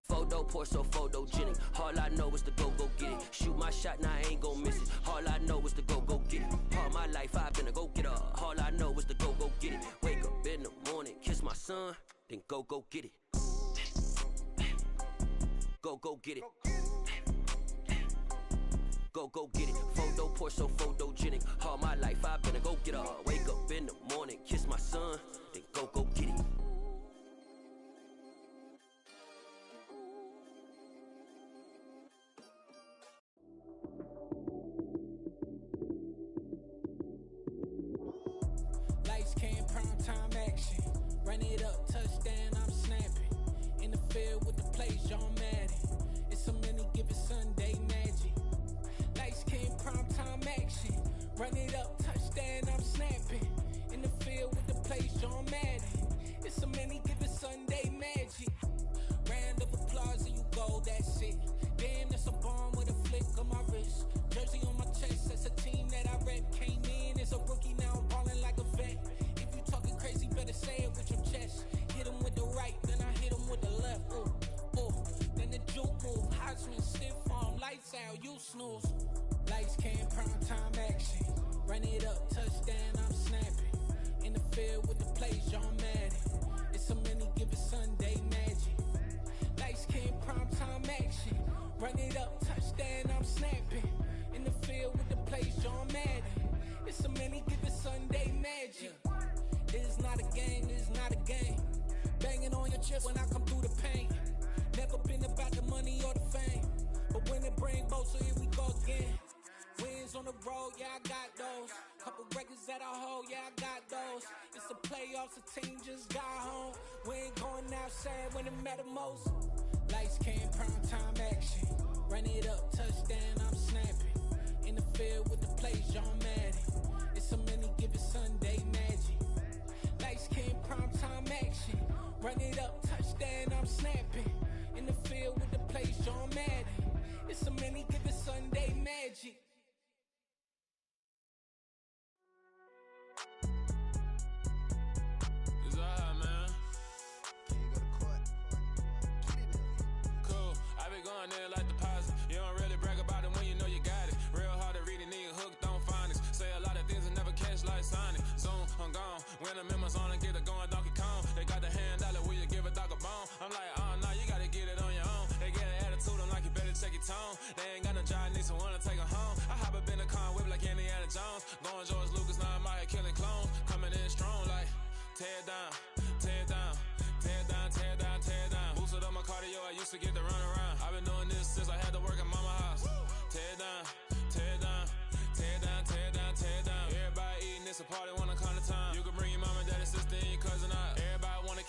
Photo pour so photogenic. All I know is to go get it. Shoot my shot, now I ain't gon' miss it. All I know is to go get it. All my life I've been a go getter. All I know is to go get it. Wake up in the morning, kiss my son, then go get it. Go get it. Go get it. Photo pour so photogenic. All my life I've been a go getter. Wake up in the morning, kiss my son, then go get it. Lights came, prime time action. Run it up, touchdown, I'm snapping. In the field with the plays, John Madden. It's a many given Sunday magic. Lights came, prime time action. Run it up, touchdown, I'm snapping. In the field with the plays, John Madden. It's a many given Sunday magic. Round of applause and you go, that's it. Damn, that's a bomb with a flick on my wrist. Jersey on my chest, that's a team that I rep. Came in as a rookie, now I'm ballin' like a vet. If you talking crazy, better say it with your chest. Hit him with the right, then I hit him with the left. Ooh, then the juke move. Heisman, stiff arm, lights out, you snooze. Lights came, prime time action. Run it up, touchdown, I'm snapping. In the field with the plays, John Madden. It's a many given Sunday magic. Lights came, prime time action. Run it up, touchdown, I'm snapping. In the field with the plays, John Madden. It's a many given Sunday magic. This is not a game, this is not a game. Banging on your chest when I come through the pain. Never been about the money or the fame. But when it bring both, so here we go again. Wins on the road, yeah, I got those. Couple records that I hold, yeah, I got those. It's the playoffs, the team just got home. We ain't going outside when it matter most. Lights came, prime time action. Run it up, touchdown, I'm snapping. In the field with the plays, John Madden. It's a many given Sunday magic. Lights came, prime time action. Run it up, touchdown, I'm snapping. In the field with the plays, John Madden. It's a many given Sunday magic. It's alright, man. Can you go to court? Cool. I be going there like deposit. You don't really brag about it when you know you got it. Real hard to read it, nigga hooked on phonics. Say a lot of things and never catch like Sonic. Zoom, I'm gone. When the members on and get it going, Donkey Kong. They got the hand dollar, will you give a dog a bone? I'm like, oh, no, you gotta get it on your own. They get an attitude, I'm like, you better check your tone. They ain't got no job, need someone to take her home. I hop up in the car, whip like Indiana Jones. Going George Lucas, now I'm out here killing clones. Coming in strong like, tear down, tear down, tear down, tear down, tear down. Boosted up my cardio, I used to get to run around. I've been doing this since I had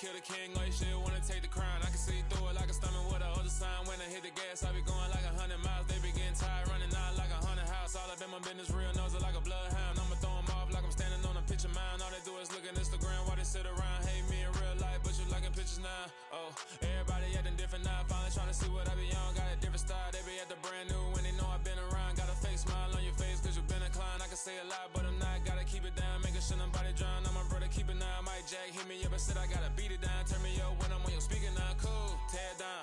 kill the king, like shit, wanna take the crown. I can see through it like a stomach with a other sign. When I hit the gas, I be going like 100 miles. They be getting tired, running out like 100 house. All up in my business, real nose like a bloodhound. I'ma throw them off like I'm standing on a picture mound. All they do is look at Instagram while they sit around. Hate me in real life, but you liking pictures now. Oh, everybody acting different now. Finally trying to see what I be on. Got a different style, they be at the brand new when they know I've been around. Got a fake smile on your face cause you been inclined. I can say a lot, but I'm not. Gotta keep it down, making sure nobody drown. I'm my brother, keep it now. Mike Jack hit me up and said I gotta beat it down. Turn me up when I'm on your speaker now. Cool, tear it down,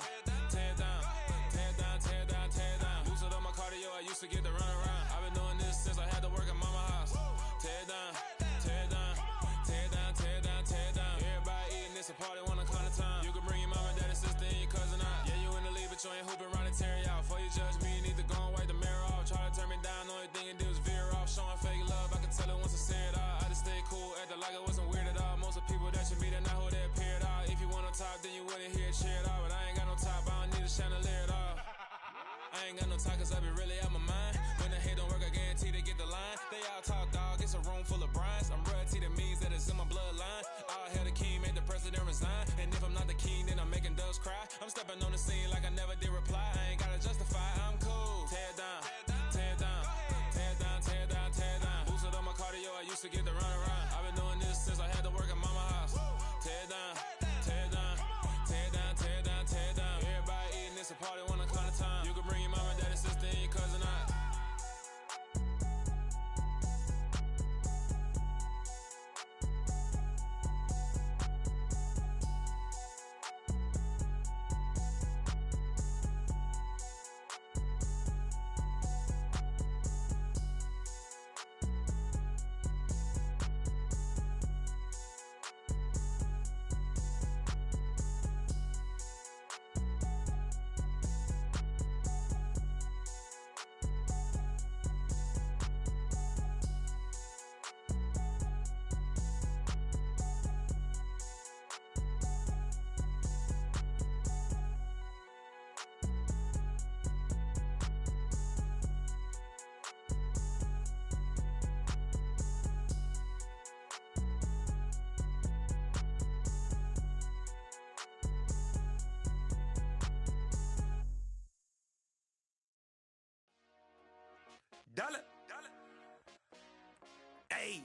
tear it down, tear it down, tear it down, tear it down. Boosted on my cardio, I used to get to run around. I've been doing this since I had to work at mama house. Tear it down, tear it down, tear it down, tear it down, tear it down. Everybody eating this a party, wanna climb the time. You can bring your mama, daddy, sister, and your cousin out. Yeah, you in the league, but you ain't hooping around and tear you out. Before you judge me, you need to go and wipe the mirror off. Try to turn me down, only thing you do is veer off. Showing fake love, I can tell it once I say it all. I just stay cool, acting like it wasn't weird at all. Most of the people that you meet are not who they appear at all. If you want on top, then you wouldn't hear it cheer at all. But I ain't got no top, I don't need a chandelier at all. I ain't got no talk cause I be really out my mind. When the hate don't work, I guarantee they get the line. They all talk dog, it's a room full of brines. I'm royalty, that means that it's in my bloodline. All hail the king, made the president resign. And if I'm not the king, then I'm making doves cry. I'm stepping on the scene like I never did reply. I ain't gotta justify, I'm cool. Tear it down, tear it down, tear it down, tear it down, tear it down. Boosted on my cardio, I used to get to run around. I've been doing this since I had to work at mama house. Tear it down, tear it down, tear it down, tear it down, tear it down. Everybody eating this a party, wanna climb the time. You can bring your mama, daddy, sister, and your cousin out. Dollar. Hey.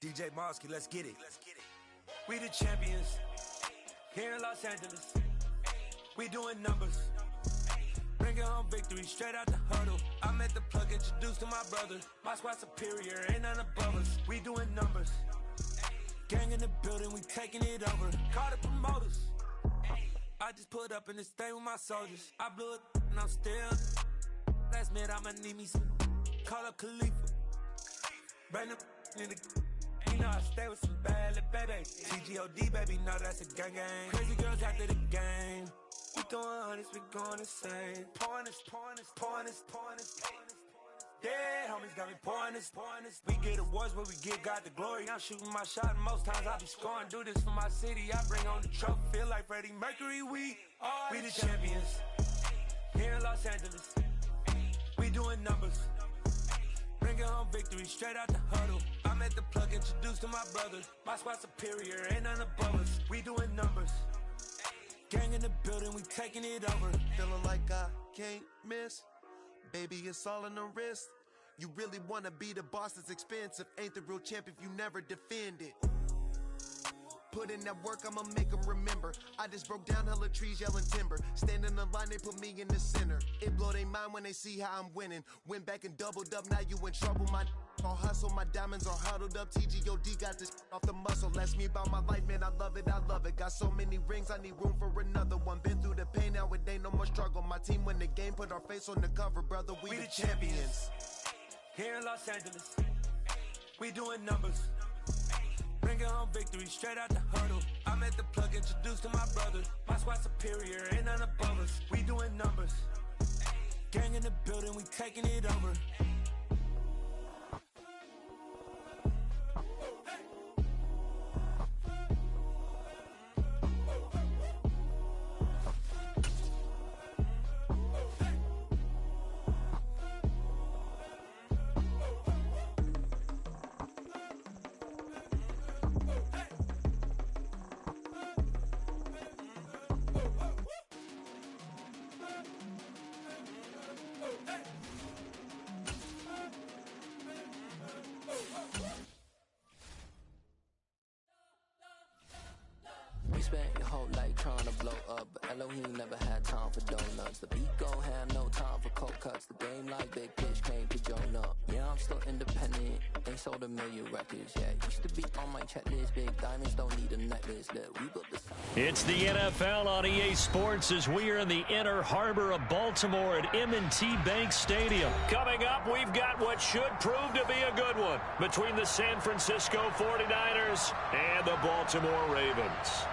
DJ Mosky, let's get it. We the champions here in Los Angeles. We doing numbers. Bringing home victory straight out the huddle. I'm at the plug, introduced to my brother. My squad superior, ain't none above us. We doing numbers. Gang in the building, we taking it over. Call the promoters. I just put up in this thing with my soldiers. I blew it and I'm still. Last minute, I'ma need me some. Call up Khalifa. Bring them in the. You know I stay with some bad little baby. TGOD, baby, know that's a gang gang. Crazy girls after the game. We throwing hundreds, we going insane. Pouring this. Yeah, homies got me pouring this. We get awards, but we give God the glory. I'm shooting my shot, and most times I be scoring. Do this for my city, I bring on the trophy. Feel like Freddie Mercury, we the champions. Here in Los Angeles. We doing numbers. Bringing home victory straight out the huddle. I'm at the plug, introduced to my brother. My squad superior, ain't none above us. We doing numbers. Gang in the building, we taking it over. Feeling like I can't miss. Baby, it's all in the wrist. You really wanna be the boss, it's expensive. Ain't the real champ if you never defend it. Put in that work, I'ma make them remember. I just broke down hella trees, yelling timber. Stand in the line, they put me in the center. It blow they mind when they see how I'm winning. Went back and doubled up, now you in trouble. My all hustle, my diamonds are huddled up. TGOD got this off the muscle. Ask me about my life, man, I love it. Got so many rings, I need room for another one. Been through the pain, now it ain't no more struggle. My team win the game, put our face on the cover, brother. We the champions. Here in Los Angeles, we doing numbers. Bringing home victory straight out the huddle. I'm at the plug, introduced to my brother. My squad superior, ain't none above us. We doing numbers. Gang in the building, we taking it over. spent your whole life trying to blow up, but Elohim never had time for donuts. The beat gon' have no time for cold cuts. The game like Big Fish came to Jonah. Yeah, I'm still independent. They sold 1 million records. Yeah, used to be on my checklist. Big diamonds don't need a necklace. Look, we built this. It's the NFL on EA Sports as we are in the inner harbor of Baltimore at M&T Bank Stadium. Coming up, we've got what should prove to be a good one between the San Francisco 49ers and the Baltimore Ravens.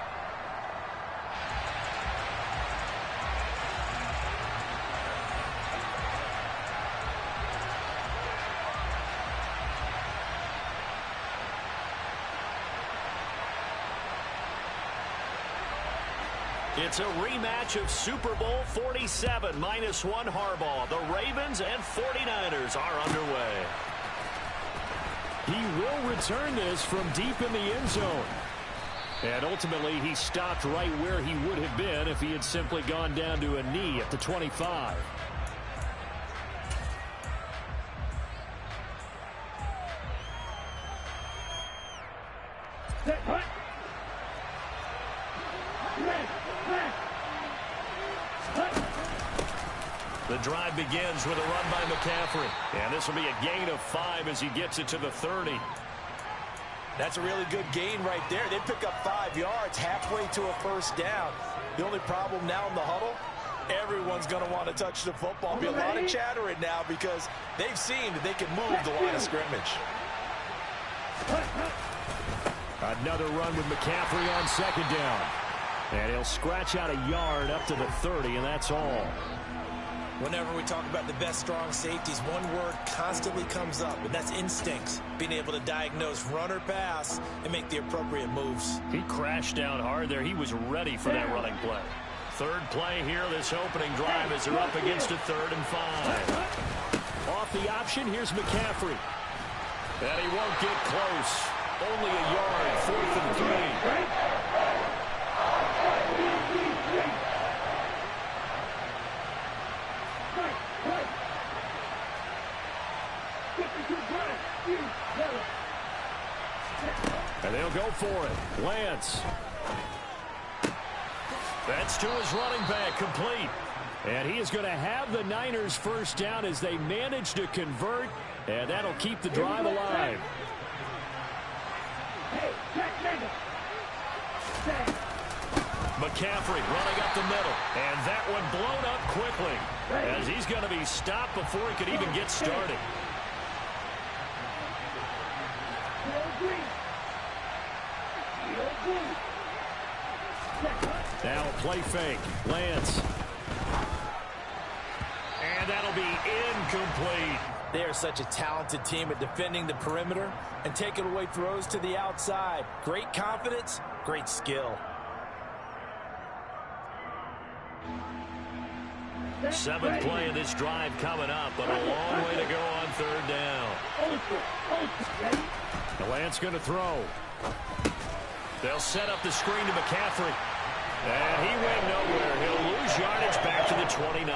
It's a rematch of Super Bowl 47, -1 Harbaugh. The Ravens and 49ers are underway. He will return this from deep in the end zone. And ultimately, he stopped right where he would have been if he had simply gone down to a knee at the 25. The drive begins with a run by McCaffrey. And this will be a gain of 5 as he gets it to the 30. That's a really good gain right there. They pick up 5 yards halfway to a first down. The only problem now in the huddle, everyone's going to want to touch the football. There'll be a lot of chattering now because they've seen that they can move the line of scrimmage. Another run with McCaffrey on second down. And he'll scratch out a yard up to the 30, and that's all. Whenever we talk about the best strong safeties, one word constantly comes up, and that's instincts. Being able to diagnose run or pass and make the appropriate moves. He crashed down hard there. He was ready for that running play. Third play here, this opening drive as they're up against a 3rd and 5. Off the option, here's McCaffrey. And he won't get close. Only a yard, 4th and 3. And they'll go for it. Lance. That's to his running back, complete. And he is going to have the Niners first down as they manage to convert, and that'll keep the drive alive. McCaffrey running up the middle, and that one blown up quickly as he's going to be stopped before he could even get started. Now a play fake. Lance. And that'll be incomplete. They are such a talented team at defending the perimeter and taking away throws to the outside. Great confidence, great skill. 7th play of this drive coming up, but a long way to go on 3rd down. Lance going to throw. They'll set up the screen to McCaffrey. And he went nowhere. He'll lose yardage back to the 29.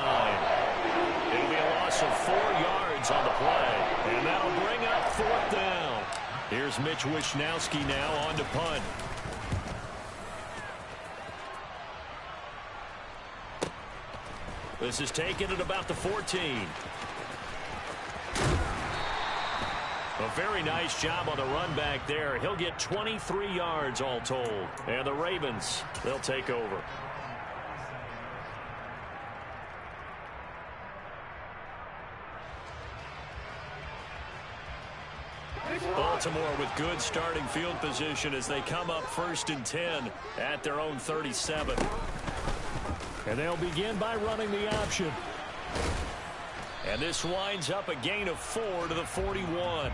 It'll be a loss of 4 yards on the play. And that'll bring up 4th down. Here's Mitch Wishnowski now on to punt. This is taken at about the 14. A very nice job on the run back there. He'll get 23 yards all told. And the Ravens, they'll take over. Baltimore with good starting field position as they come up 1st and 10 at their own 37. And they'll begin by running the option. And this winds up a gain of 4 to the 41.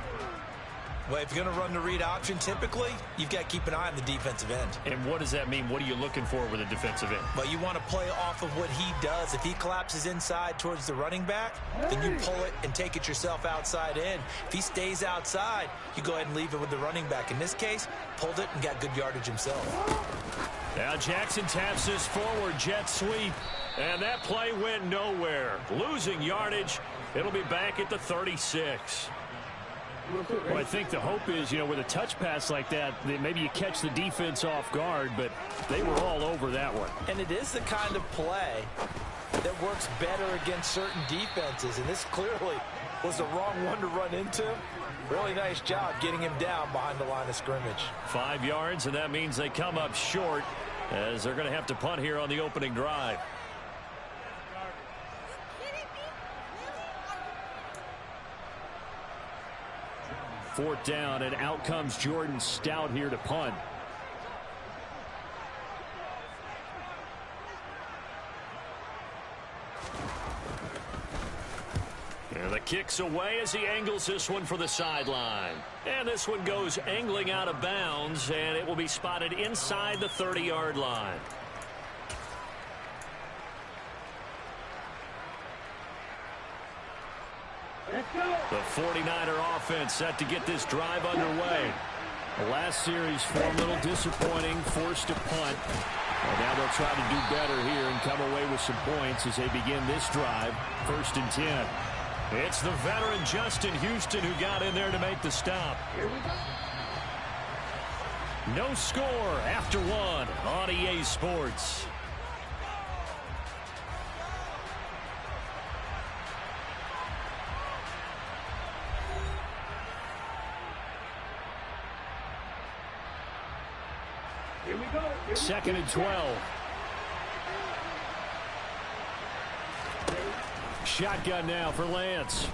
Well, if you're going to run the read option, typically, you've got to keep an eye on the defensive end. And what does that mean? What are you looking for with a defensive end? Well, you want to play off of what he does. If he collapses inside towards the running back, then you pull it and take it yourself outside in. If he stays outside, you go ahead and leave it with the running back. In this case, pulled it and got good yardage himself. Now Jackson taps this forward jet sweep. And that play went nowhere. Losing yardage. It'll be back at the 36. Well, I think the hope is, with a touch pass like that, maybe you catch the defense off guard, but they were all over that one. And it is the kind of play that works better against certain defenses, and this clearly was the wrong one to run into. Really nice job getting him down behind the line of scrimmage. 5 yards, and that means they come up short as they're going to have to punt here on the opening drive. Fourth down, and out comes Jordan Stout here to punt. And the kick's away as he angles this one for the sideline. And this one goes angling out of bounds, and it will be spotted inside the 30-yard line. The 49er offense set to get this drive underway. The last series for a little disappointing, forced to punt. And now they'll try to do better here and come away with some points as they begin this drive, 1st and 10. It's the veteran Justin Houston who got in there to make the stop. No score after one on EA Sports. Here we go. 2nd and 12. Shotgun now for Lance.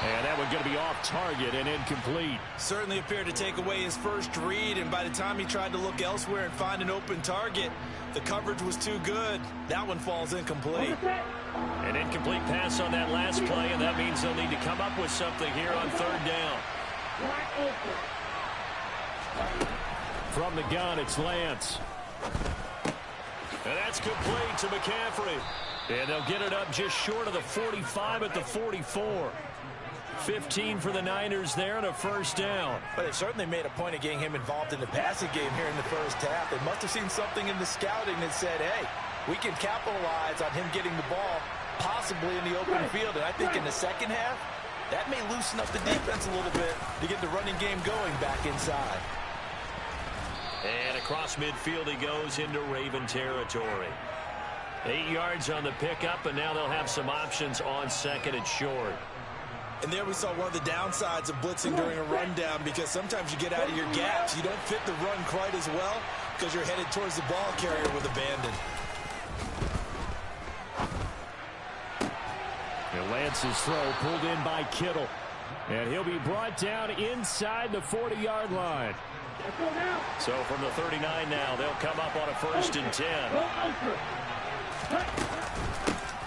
And that one's going to be off target and incomplete. Certainly appeared to take away his first read, and by the time he tried to look elsewhere and find an open target, the coverage was too good. That one falls incomplete. An incomplete pass on that last play, and that means they'll need to come up with something here on 3rd down. From the gun, it's Lance. And that's complete to McCaffrey. And they'll get it up just short of the 45 at the 44. 15 for the Niners there and a 1st down. But it certainly made a point of getting him involved in the passing game here in the first half. They must have seen something in the scouting that said, hey, we can capitalize on him getting the ball possibly in the open field. And I think in the second half, that may loosen up the defense a little bit to get the running game going back inside. And across midfield he goes into Raven territory. 8 yards on the pickup, and now they'll have some options on 2nd and short. And there we saw one of the downsides of blitzing during a rundown, because sometimes you get out of your gaps. You don't fit the run quite as well because you're headed towards the ball carrier with abandon. And Lance's throw pulled in by Kittle. And he'll be brought down inside the 40-yard line. So from the 39 now, they'll come up on a 1st and 10.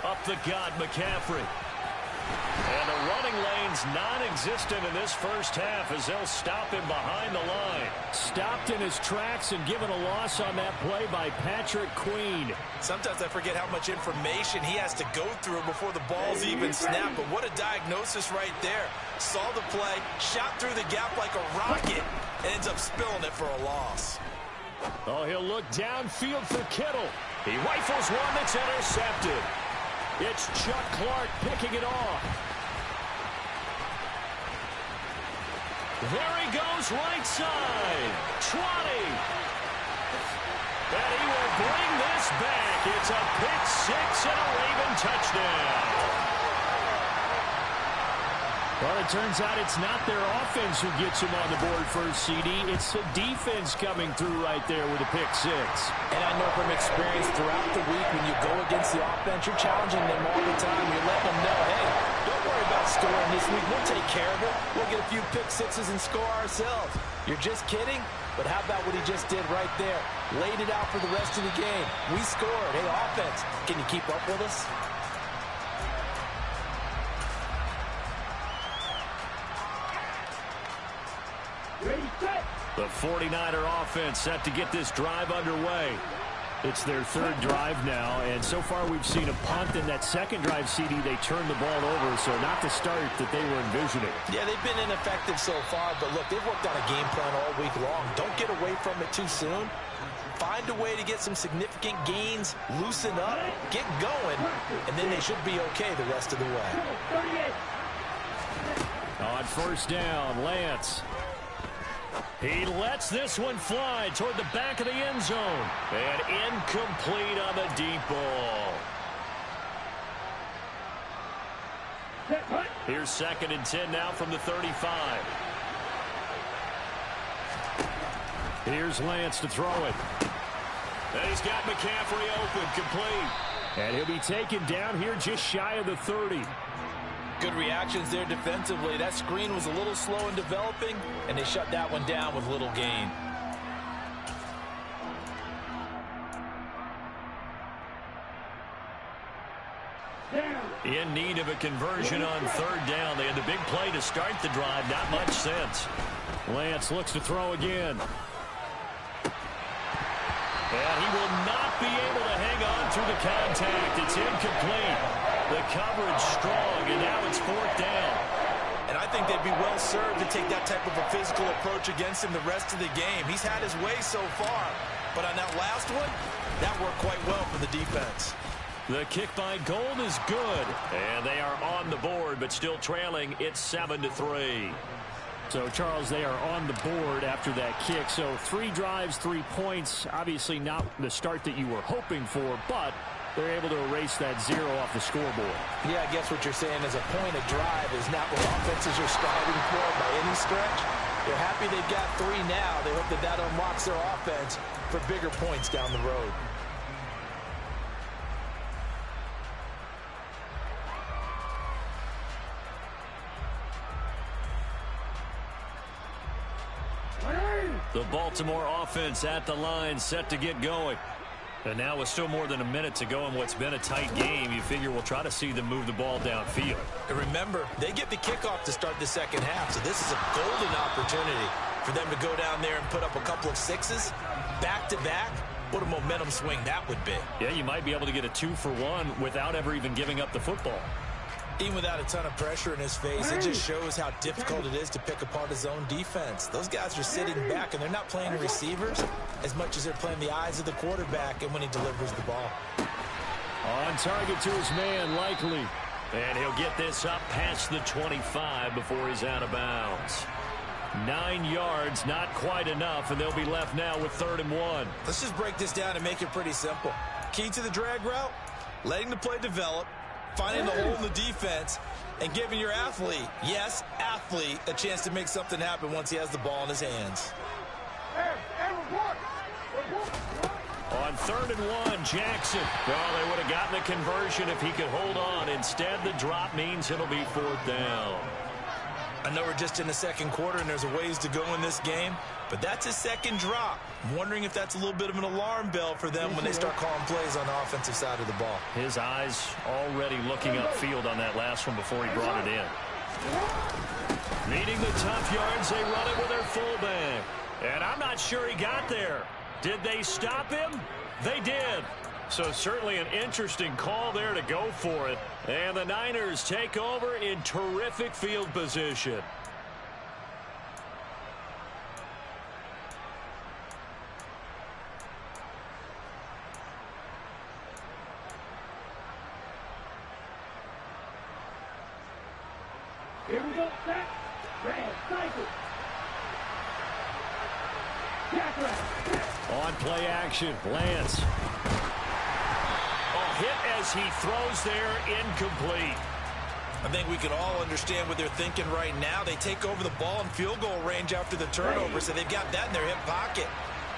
Up the gut, McCaffrey. And the running lane's non-existent in this first half as they'll stop him behind the line. Stopped in his tracks and given a loss on that play by Patrick Queen. Sometimes I forget how much information he has to go through before the ball's even snapped. But what a diagnosis right there. Saw the play, shot through the gap like a rocket, and ends up spilling it for a loss. Oh, he'll look downfield for Kittle. He rifles one that's intercepted. It's Chuck Clark picking it off. There he goes, right side. 20. And he will bring this back. It's a pick six and a Raven touchdown. Well, it turns out it's not their offense who gets him on the board first, CD. It's the defense coming through right there with a pick six. And I know from experience throughout the week, when you go against the offense, you're challenging them all the time. You're letting them know, hey, don't worry about scoring this week. We'll take care of it. We'll get a few pick sixes and score ourselves. You're just kidding? But how about what he just did right there? Laid it out for the rest of the game. We scored. Hey, offense, can you keep up with us? The 49er offense set to get this drive underway. It's their third drive now, and so far we've seen a punt. In that second drive, CD, they turned the ball over, so not the start that they were envisioning. Yeah, they've been ineffective so far, but look, they've worked on a game plan all week long. Don't get away from it too soon. Find a way to get some significant gains, loosen up, get going, and then they should be okay the rest of the way. On first down, Lance. He lets this one fly toward the back of the end zone. And incomplete on the deep ball. Here's 2nd and 10 now from the 35. Here's Lance to throw it. And he's got McCaffrey open, complete. And he'll be taken down here just shy of the 30. Good reactions there defensively. That screen was a little slow in developing, and they shut that one down with little gain. In need of a conversion on 3rd down. They had the big play to start the drive. Not much sense. Lance looks to throw again. And he will not be able to hang on through the contact. It's incomplete. The coverage strong, and now it's 4th down. And I think they'd be well served to take that type of a physical approach against him the rest of the game. He's had his way so far, but on that last one, that worked quite well for the defense. The kick by Gold is good, and they are on the board, but still trailing. It's 7-3. So, Charles, they are on the board after that kick. So 3 drives, 3 points. Obviously not the start that you were hoping for, but they're able to erase that 0 off the scoreboard. Yeah, I guess what you're saying is a point of drive is not what offenses are striving for by any stretch. They're happy they've got 3 now. They hope that that unlocks their offense for bigger points down the road. The Baltimore offense at the line, set to get going. And now with still more than a minute to go in what's been a tight game, you figure we'll try to see them move the ball downfield. And remember, they get the kickoff to start the second half, so this is a golden opportunity for them to go down there and put up a couple of 6s back-to-back. What a momentum swing that would be. Yeah, you might be able to get a 2-for-1 without ever even giving up the football. Even without a ton of pressure in his face, it just shows how difficult it is to pick apart his own defense. Those guys are sitting back, and they're not playing receivers as much as they're playing the eyes of the quarterback and when he delivers the ball. On target to his man, Likely. And he'll get this up past the 25 before he's out of bounds. 9 yards, not quite enough, and they'll be left now with 3rd and 1. Let's just break this down and make it pretty simple. Key to the drag route, letting the play develop, finding the hole in the defense, and giving your athlete, yes, athlete, a chance to make something happen once he has the ball in his hands. On 3rd and 1, Jackson. Well, they would have gotten the conversion if he could hold on. Instead, the drop means it'll be 4th down. I know we're just in the second quarter and there's a ways to go in this game, but that's his second drop. I'm wondering if that's a little bit of an alarm bell for them when they start calling plays on the offensive side of the ball. His eyes already looking upfield on that last one before he brought it in. Meeting the tough yards, they run it with their fullback. And I'm not sure he got there. Did they stop him? They did. So certainly an interesting call there to go for it. And the Niners take over in terrific field position. Here we go, set, red, cycle. On play action, Lance. Hit as he throws there, incomplete. I think we can all understand what they're thinking right now. They take over the ball in field goal range after the turnover, so they've got that in their hip pocket.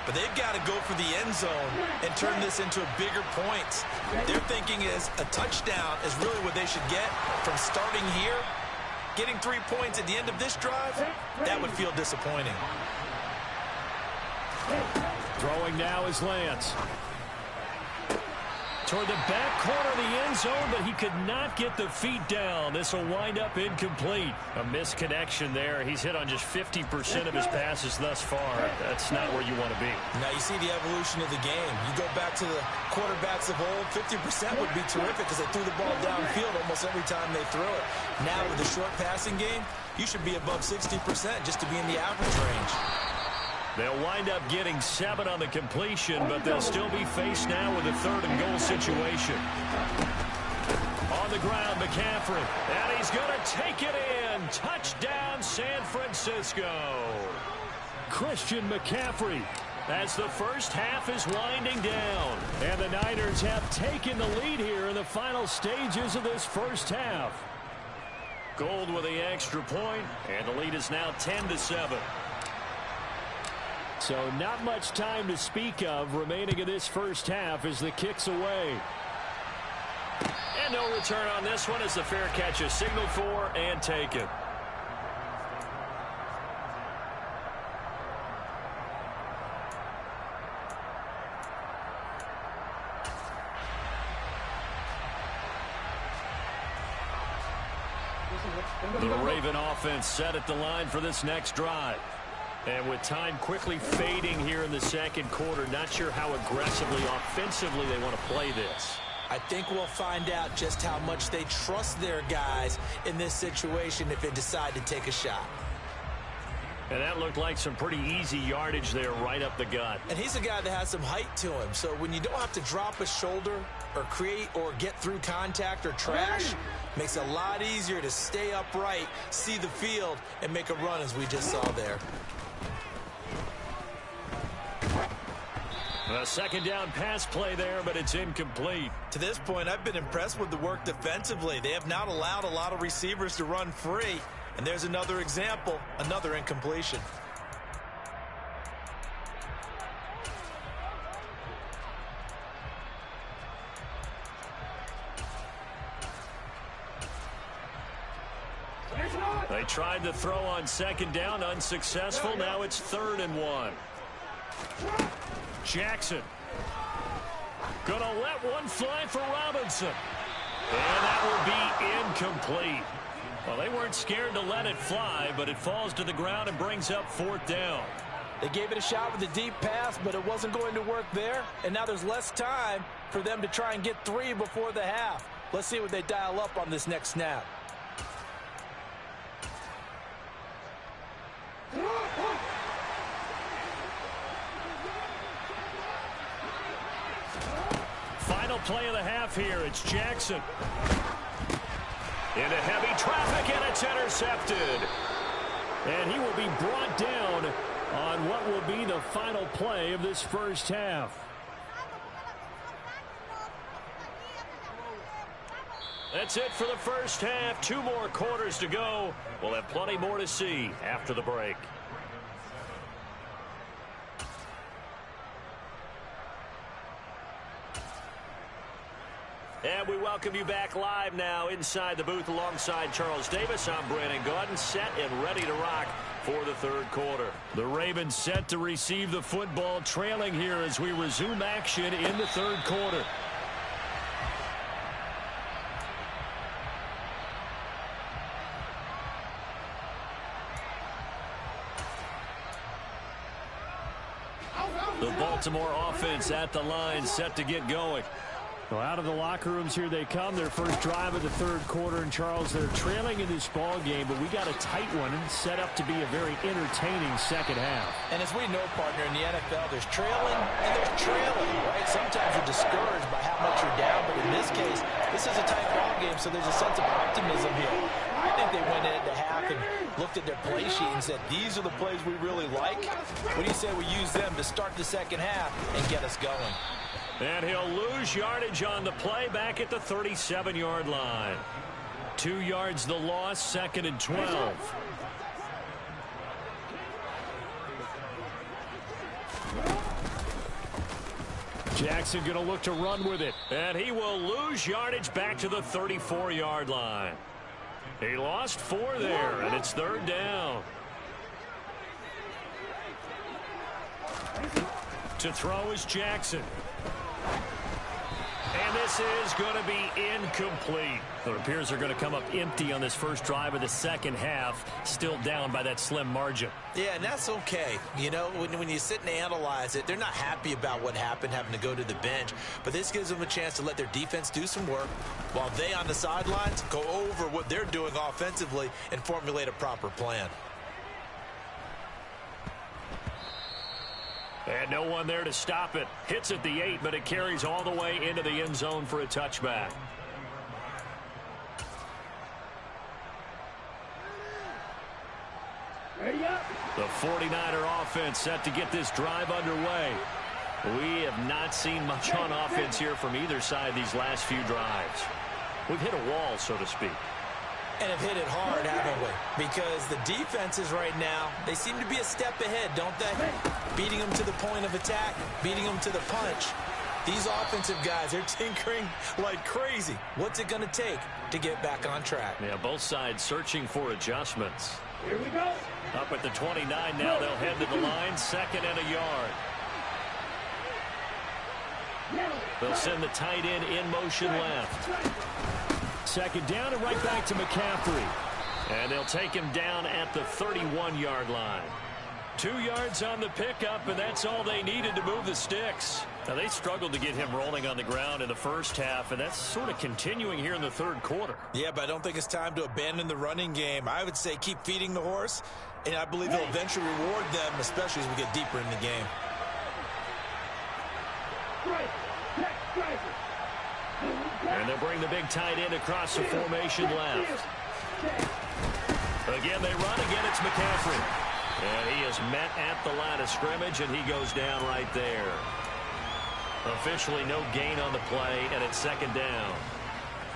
But they've got to go for the end zone and turn this into a bigger points. Their thinking is a touchdown is really what they should get from starting here. Getting 3 points at the end of this drive, that would feel disappointing. Throwing now is Lance. Toward the back corner of the end zone, but he could not get the feet down. This will wind up incomplete. A misconnection there. He's hit on just 50% of his passes thus far. That's not where you want to be. Now you see the evolution of the game. You go back to the quarterbacks of old, 50% would be terrific because they threw the ball downfield almost every time they threw it. Now with the short passing game, you should be above 60% just to be in the average range. They'll wind up getting 7 on the completion, but they'll still be faced now with a 3rd and goal situation. On the ground, McCaffrey. And he's going to take it in. Touchdown, San Francisco. Christian McCaffrey, as the first half is winding down. And the Niners have taken the lead here in the final stages of this first half. Gold with the extra point, and the lead is now 10-7. So not much time to speak of remaining in this first half as the kick's away. And no return on this one as the fair catch is signaled for and taken. The Raven offense set at the line for this next drive. And with time quickly fading here in the second quarter, not sure how aggressively, offensively they want to play this. I think we'll find out just how much they trust their guys in this situation if they decide to take a shot. And that looked like some pretty easy yardage there right up the gut. And he's a guy that has some height to him. So when you don't have to drop a shoulder or create or get through contact or trash, makes it a lot easier to stay upright, see the field, and make a run as we just saw there. A second down pass play there, but it's incomplete. To this point, I've been impressed with the work defensively. They have not allowed a lot of receivers to run free. And there's another example, another incompletion. They tried to throw on second down, unsuccessful. Now it's 3rd and 1. Jackson gonna let one fly for Robinson. And that will be incomplete. Well, they weren't scared to let it fly, but it falls to the ground and brings up 4th down. They gave it a shot with a deep pass, but it wasn't going to work there. And now there's less time for them to try and get 3 before the half. Let's see what they dial up on this next snap. Final play of the half here. It's Jackson. Into heavy traffic, and it's intercepted. And he will be brought down on what will be the final play of this first half. That's it for the first half. 2 more quarters to go. We'll have plenty more to see after the break. And we welcome you back live now inside the booth alongside Charles Davis. I'm Brandon Gaudin, set and ready to rock for the 3rd quarter. The Ravens set to receive the football, trailing here as we resume action in the 3rd quarter. The Baltimore offense at the line, set to get going. Well, out of the locker rooms here they come. Their first drive of the 3rd quarter. And, Charles, they're trailing in this ball game, but we got a tight one and set up to be a very entertaining second half. And as we know, partner, in the NFL, there's trailing and there's trailing, right? Sometimes you're discouraged by how much you're down, but in this case, this is a tight ball game, so there's a sense of optimism here. I think they went into half and looked at their play sheet and said, these are the plays we really like. What do you say we use them to start the second half and get us going? And he'll lose yardage on the play back at the 37-yard line. 2 yards the loss, 2nd and 12. Jackson going to look to run with it. And he will lose yardage back to the 34-yard line. He lost 4 there, and it's 3rd down. To throw is Jackson. And this is going to be incomplete. It appears they're going to come up empty on this first drive of the second half, still down by that slim margin. Yeah, and that's okay. You know, when you sit and analyze it, they're not happy about what happened, having to go to the bench. But this gives them a chance to let their defense do some work while they on the sidelines go over what they're doing offensively and formulate a proper plan. And no one there to stop it. Hits at the 8, but it carries all the way into the end zone for a touchback. 49er offense set to get this drive underway. We have not seen much on offense here from either side these last few drives. We've hit a wall, so to speak. And have hit it hard, haven't we? Because the defenses right now, they seem to be a step ahead, don't they? Beating them to the point of attack, beating them to the punch. These offensive guys, they're tinkering like crazy. What's it going to take to get back on track? Yeah, both sides searching for adjustments. Here we go. Up at the 29 now, they'll head to the line, 2nd and a yard. They'll send the tight end in motion left. 2nd down and right back to McCaffrey. And they'll take him down at the 31-yard line. 2 yards on the pickup, and that's all they needed to move the sticks. Now, they struggled to get him rolling on the ground in the first half, and that's sort of continuing here in the 3rd quarter. Yeah, but I don't think it's time to abandon the running game. I would say keep feeding the horse, and I believe he'll eventually reward them, especially as we get deeper in the game. And they'll bring the big tight end across the formation left. Again, they run. Again, it's McCaffrey. And he is met at the line of scrimmage, and he goes down right there. Officially no gain on the play, and it's 2nd down.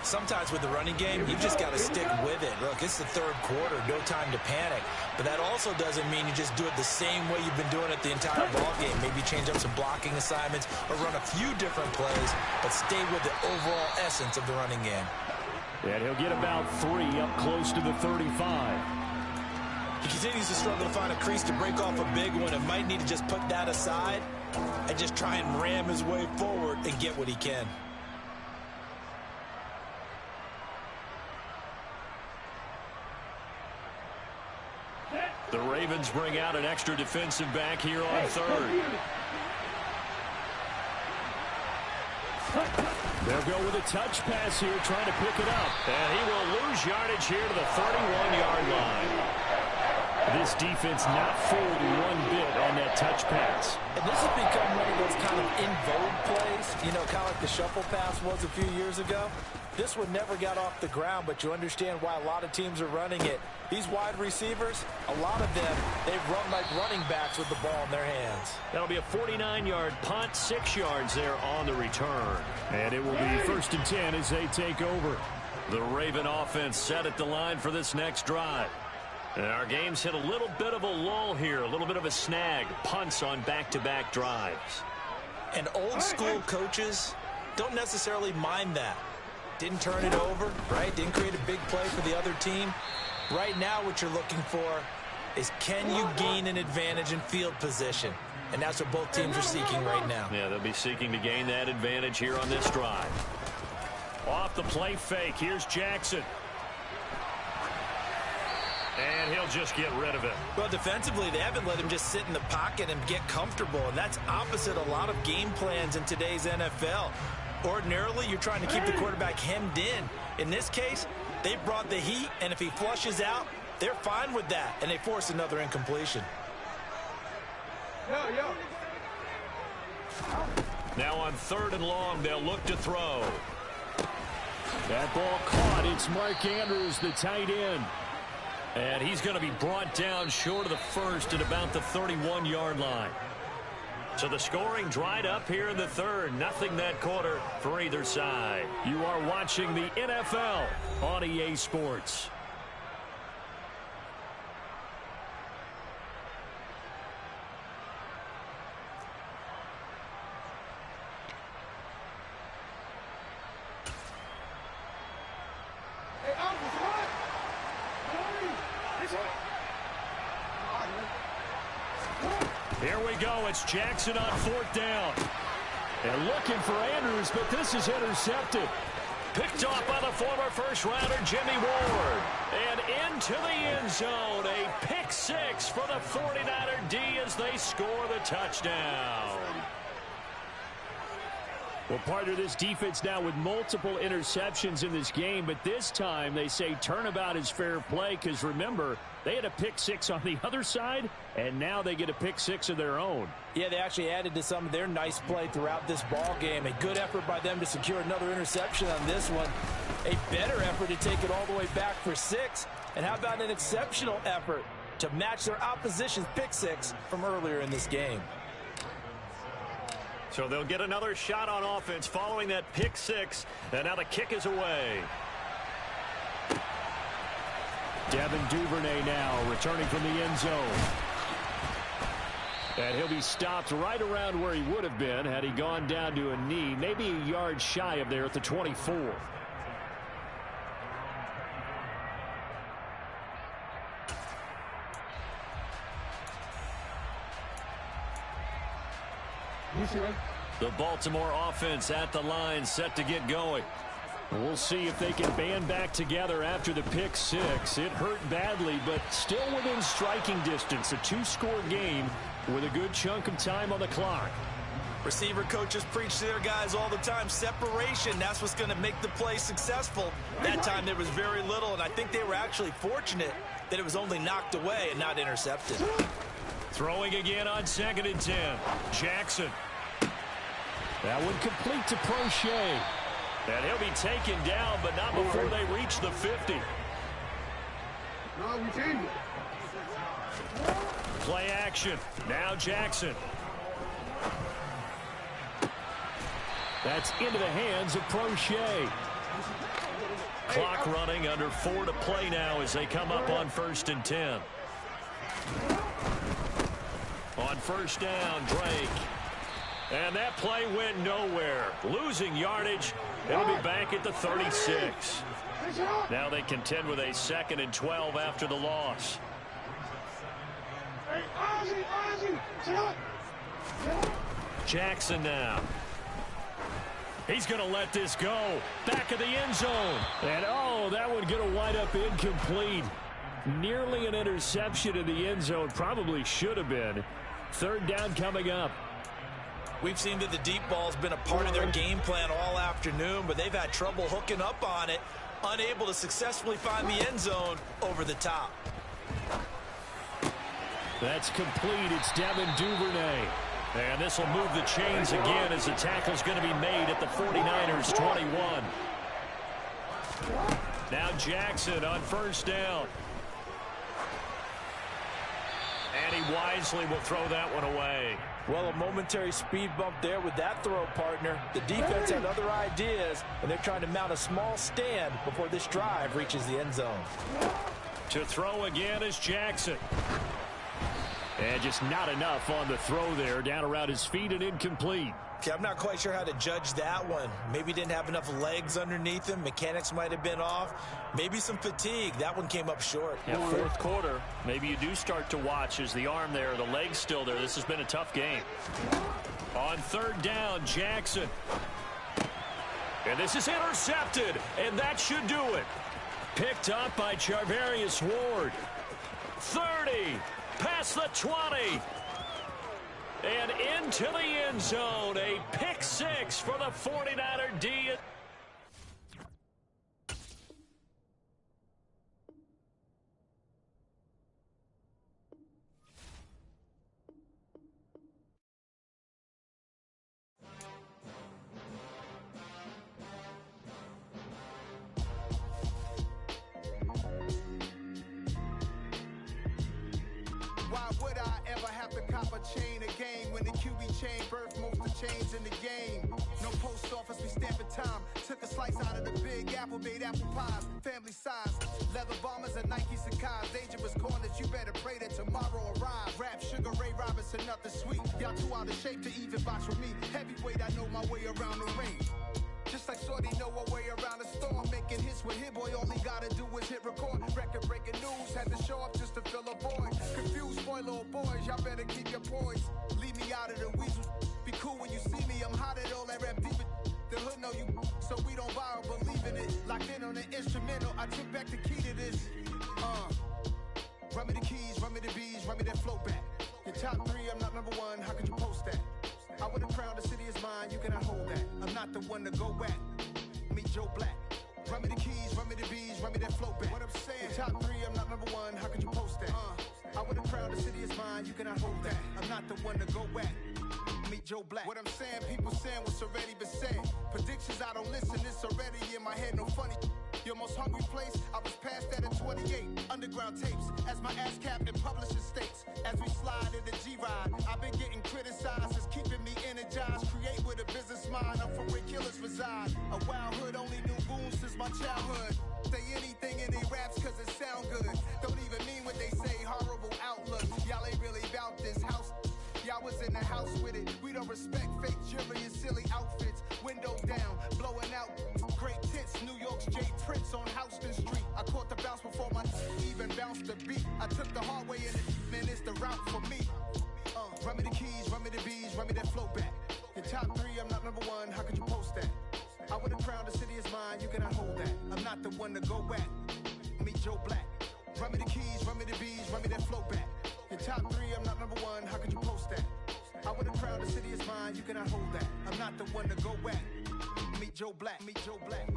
Sometimes with the running game, you've just got to stick with it. Look, it's the 3rd quarter, no time to panic. But that also doesn't mean you just do it the same way you've been doing it the entire ball game. Maybe change up some blocking assignments or run a few different plays, but stay with the overall essence of the running game. And he'll get about 3 up close to the 35. He continues to struggle to find a crease to break off a big one and might need to just put that aside and just try and ram his way forward and get what he can. The Ravens bring out an extra defensive back here on 3rd. They'll go with a touch pass here, trying to pick it up. And he will lose yardage here to the 31-yard line. This defense not fooled one bit on that touch pass. And this has become one of those kind of in vogue plays, you know, kind of like the shuffle pass was a few years ago. This one never got off the ground, but you understand why a lot of teams are running it. These wide receivers, a lot of them, they've run like running backs with the ball in their hands. That'll be a 49-yard punt, 6 yards there on the return. And it will be 1st and 10 as they take over. The Raven offense set at the line for this next drive. And our game's hit a little bit of a lull here, a little bit of a snag. Punts on back-to-back drives. And old school coaches don't necessarily mind that. Didn't turn it over, right? Didn't create a big play for the other team. Right now what you're looking for is can you gain an advantage in field position? And that's what both teams are seeking right now. Yeah, they'll be seeking to gain that advantage here on this drive. Off the play fake, here's Jackson. And he'll just get rid of it. Well, defensively, they haven't let him just sit in the pocket and get comfortable, and that's opposite a lot of game plans in today's NFL. Ordinarily, you're trying to keep the quarterback hemmed in. In this case, they brought the heat, and if he flushes out, they're fine with that, and they force another incompletion. Now on 3rd and long, they'll look to throw. That ball caught. It's Mark Andrews, the tight end. And he's going to be brought down short of the 1st at about the 31-yard line. So the scoring dried up here in the 3rd. Nothing that quarter for either side. You are watching the NFL on EA Sports. Here we go. It's Jackson on 4th down. And looking for Andrews, but this is intercepted. Picked off by the former first-rounder Jimmy Ward. And into the end zone. A pick 6 for the 49er D as they score the touchdown. Well, partner, this defense now with multiple interceptions in this game, but this time they say turnabout is fair play because, remember, they had a pick 6 on the other side, and now they get a pick 6 of their own. Yeah, they actually added to some of their nice play throughout this ball game. A good effort by them to secure another interception on this one. A better effort to take it all the way back for 6. And how about an exceptional effort to match their opposition's pick six from earlier in this game. So they'll get another shot on offense following that pick six, and now the kick is away. Devin Duvernay now returning from the end zone. And he'll be stopped right around where he would have been had he gone down to a knee, maybe a yard shy of there at the 24. The Baltimore offense at the line, set to get going. We'll see if they can band back together after the pick six. It hurt badly, but still within striking distance. A two-score game with a good chunk of time on the clock. Receiver coaches preach to their guys all the time. Separation, that's what's going to make the play successful. That time there was very little, and I think they were actually fortunate that it was only knocked away and not intercepted. Throwing again on 2nd and 10. Jackson. That one complete to Prochet. And he'll be taken down, but not before they reach the 50. No, we change it. Play action. Now Jackson. That's into the hands of Prochet. Clock running, under 4 to play now as they come up on 1st and 10. On 1st down, Drake. And that play went nowhere. Losing yardage. It'll be back at the 36. Now they contend with a 2nd and 12 after the loss. Jackson now. He's going to let this go. Back of the end zone. And, oh, that one going to wind up incomplete. Nearly an interception in the end zone. Probably should have been. 3rd down coming up. We've seen that the deep ball's been a part of their game plan all afternoon, but they've had trouble hooking up on it, unable to successfully find the end zone over the top. That's complete. It's Devin Duvernay. And this will move the chains again as the tackle's going to be made at the 49ers 21. Now Jackson on 1st down. And he wisely will throw that one away. Well, a momentary speed bump there with that throw, partner. The defense had other ideas, and they're trying to mount a small stand before this drive reaches the end zone. To throw again is Jackson. And just not enough on the throw there. Down around his feet and incomplete. Okay, I'm not quite sure how to judge that one. Maybe didn't have enough legs underneath him. Mechanics might have been off. Maybe some fatigue. That one came up short. Yeah, 4th quarter. Maybe you do start to watch as the arm there, the leg's still there. This has been a tough game. On 3rd down, Jackson. And this is intercepted, and that should do it. Picked up by Charvarius Ward. 30, past the 20. And into the end zone, a pick six for the 49er D. Why would I ever have to cop a chain a game when the QB chain birthed most of chains in the game? No post office, we stamping time. Took a slice out of the big apple, made apple pies, family size. Leather bombers and Nike Sakai's. Dangerous corners, you better pray that tomorrow arrives. Rap, Sugar Ray Robinson, nothing sweet. Y'all too out of shape to even box with me. Heavyweight, I know my way around the ring. Just like Shorty know a way around the storm. Making hits with Hit Boy, all he gotta do is hit record. Record-breaking news, had to show up just to fill a void. Confused boy, little boys, y'all better keep your poise. Leave me out of the weasel. Be cool when you see me, I'm hot at all that rap deep. The hood know you, so we don't borrow, believe in it. Locked in on the instrumental, I took back the key to this. Run me the keys, run me the bees, run me that flow back. Your top 3, I'm not number 1, how could you post that? I would have crowned the city is mine, you cannot hold that. I'm not the one to go back. Meet Joe Black. Run me the keys, run me the bees, run me that flow back. What I'm saying, top 3, I'm not number 1, how could you post that? I would have crowned the city is mine, you cannot hold that. I'm not the one to go back. Meet Joe Black. What I'm saying, people saying what's already been said. Predictions, I don't listen, it's already in my head, no funny. Your most hungry place, I was past that at 28. Underground tapes, as my ass capped in publishing states. As we slide in the G-Ride, I've been getting criticized. It's keeping me energized. Create with a business mind. I'm from where killers reside. A wild hood, only knew goons since my childhood. Say anything in they raps cause it sound good. Don't even mean what they say, horrible outlook. Y'all ain't really about this house. Y'all was in the house with it. We don't respect fake jewelry and silly outfits. Windows down, blowing out great tits. New York's J. Prince on Houston Street. I caught the bounce before my even bounced the beat. I took the hard way in it, man, it's the route for me. Run me the keys, run me the bees, run me that flow back. In top 3, I'm not number 1, how could you post that? I would have crowned the city is mine, you cannot hold that. I'm not the one to go back. Meet Joe Black. Run me the keys, run me the bees, run me that flow back. In top 3, I'm not number 1, how could you post that? I would have crowned the city is mine, you cannot hold that. I'm not the one to go back. Meet Joe Black, meet Joe Black.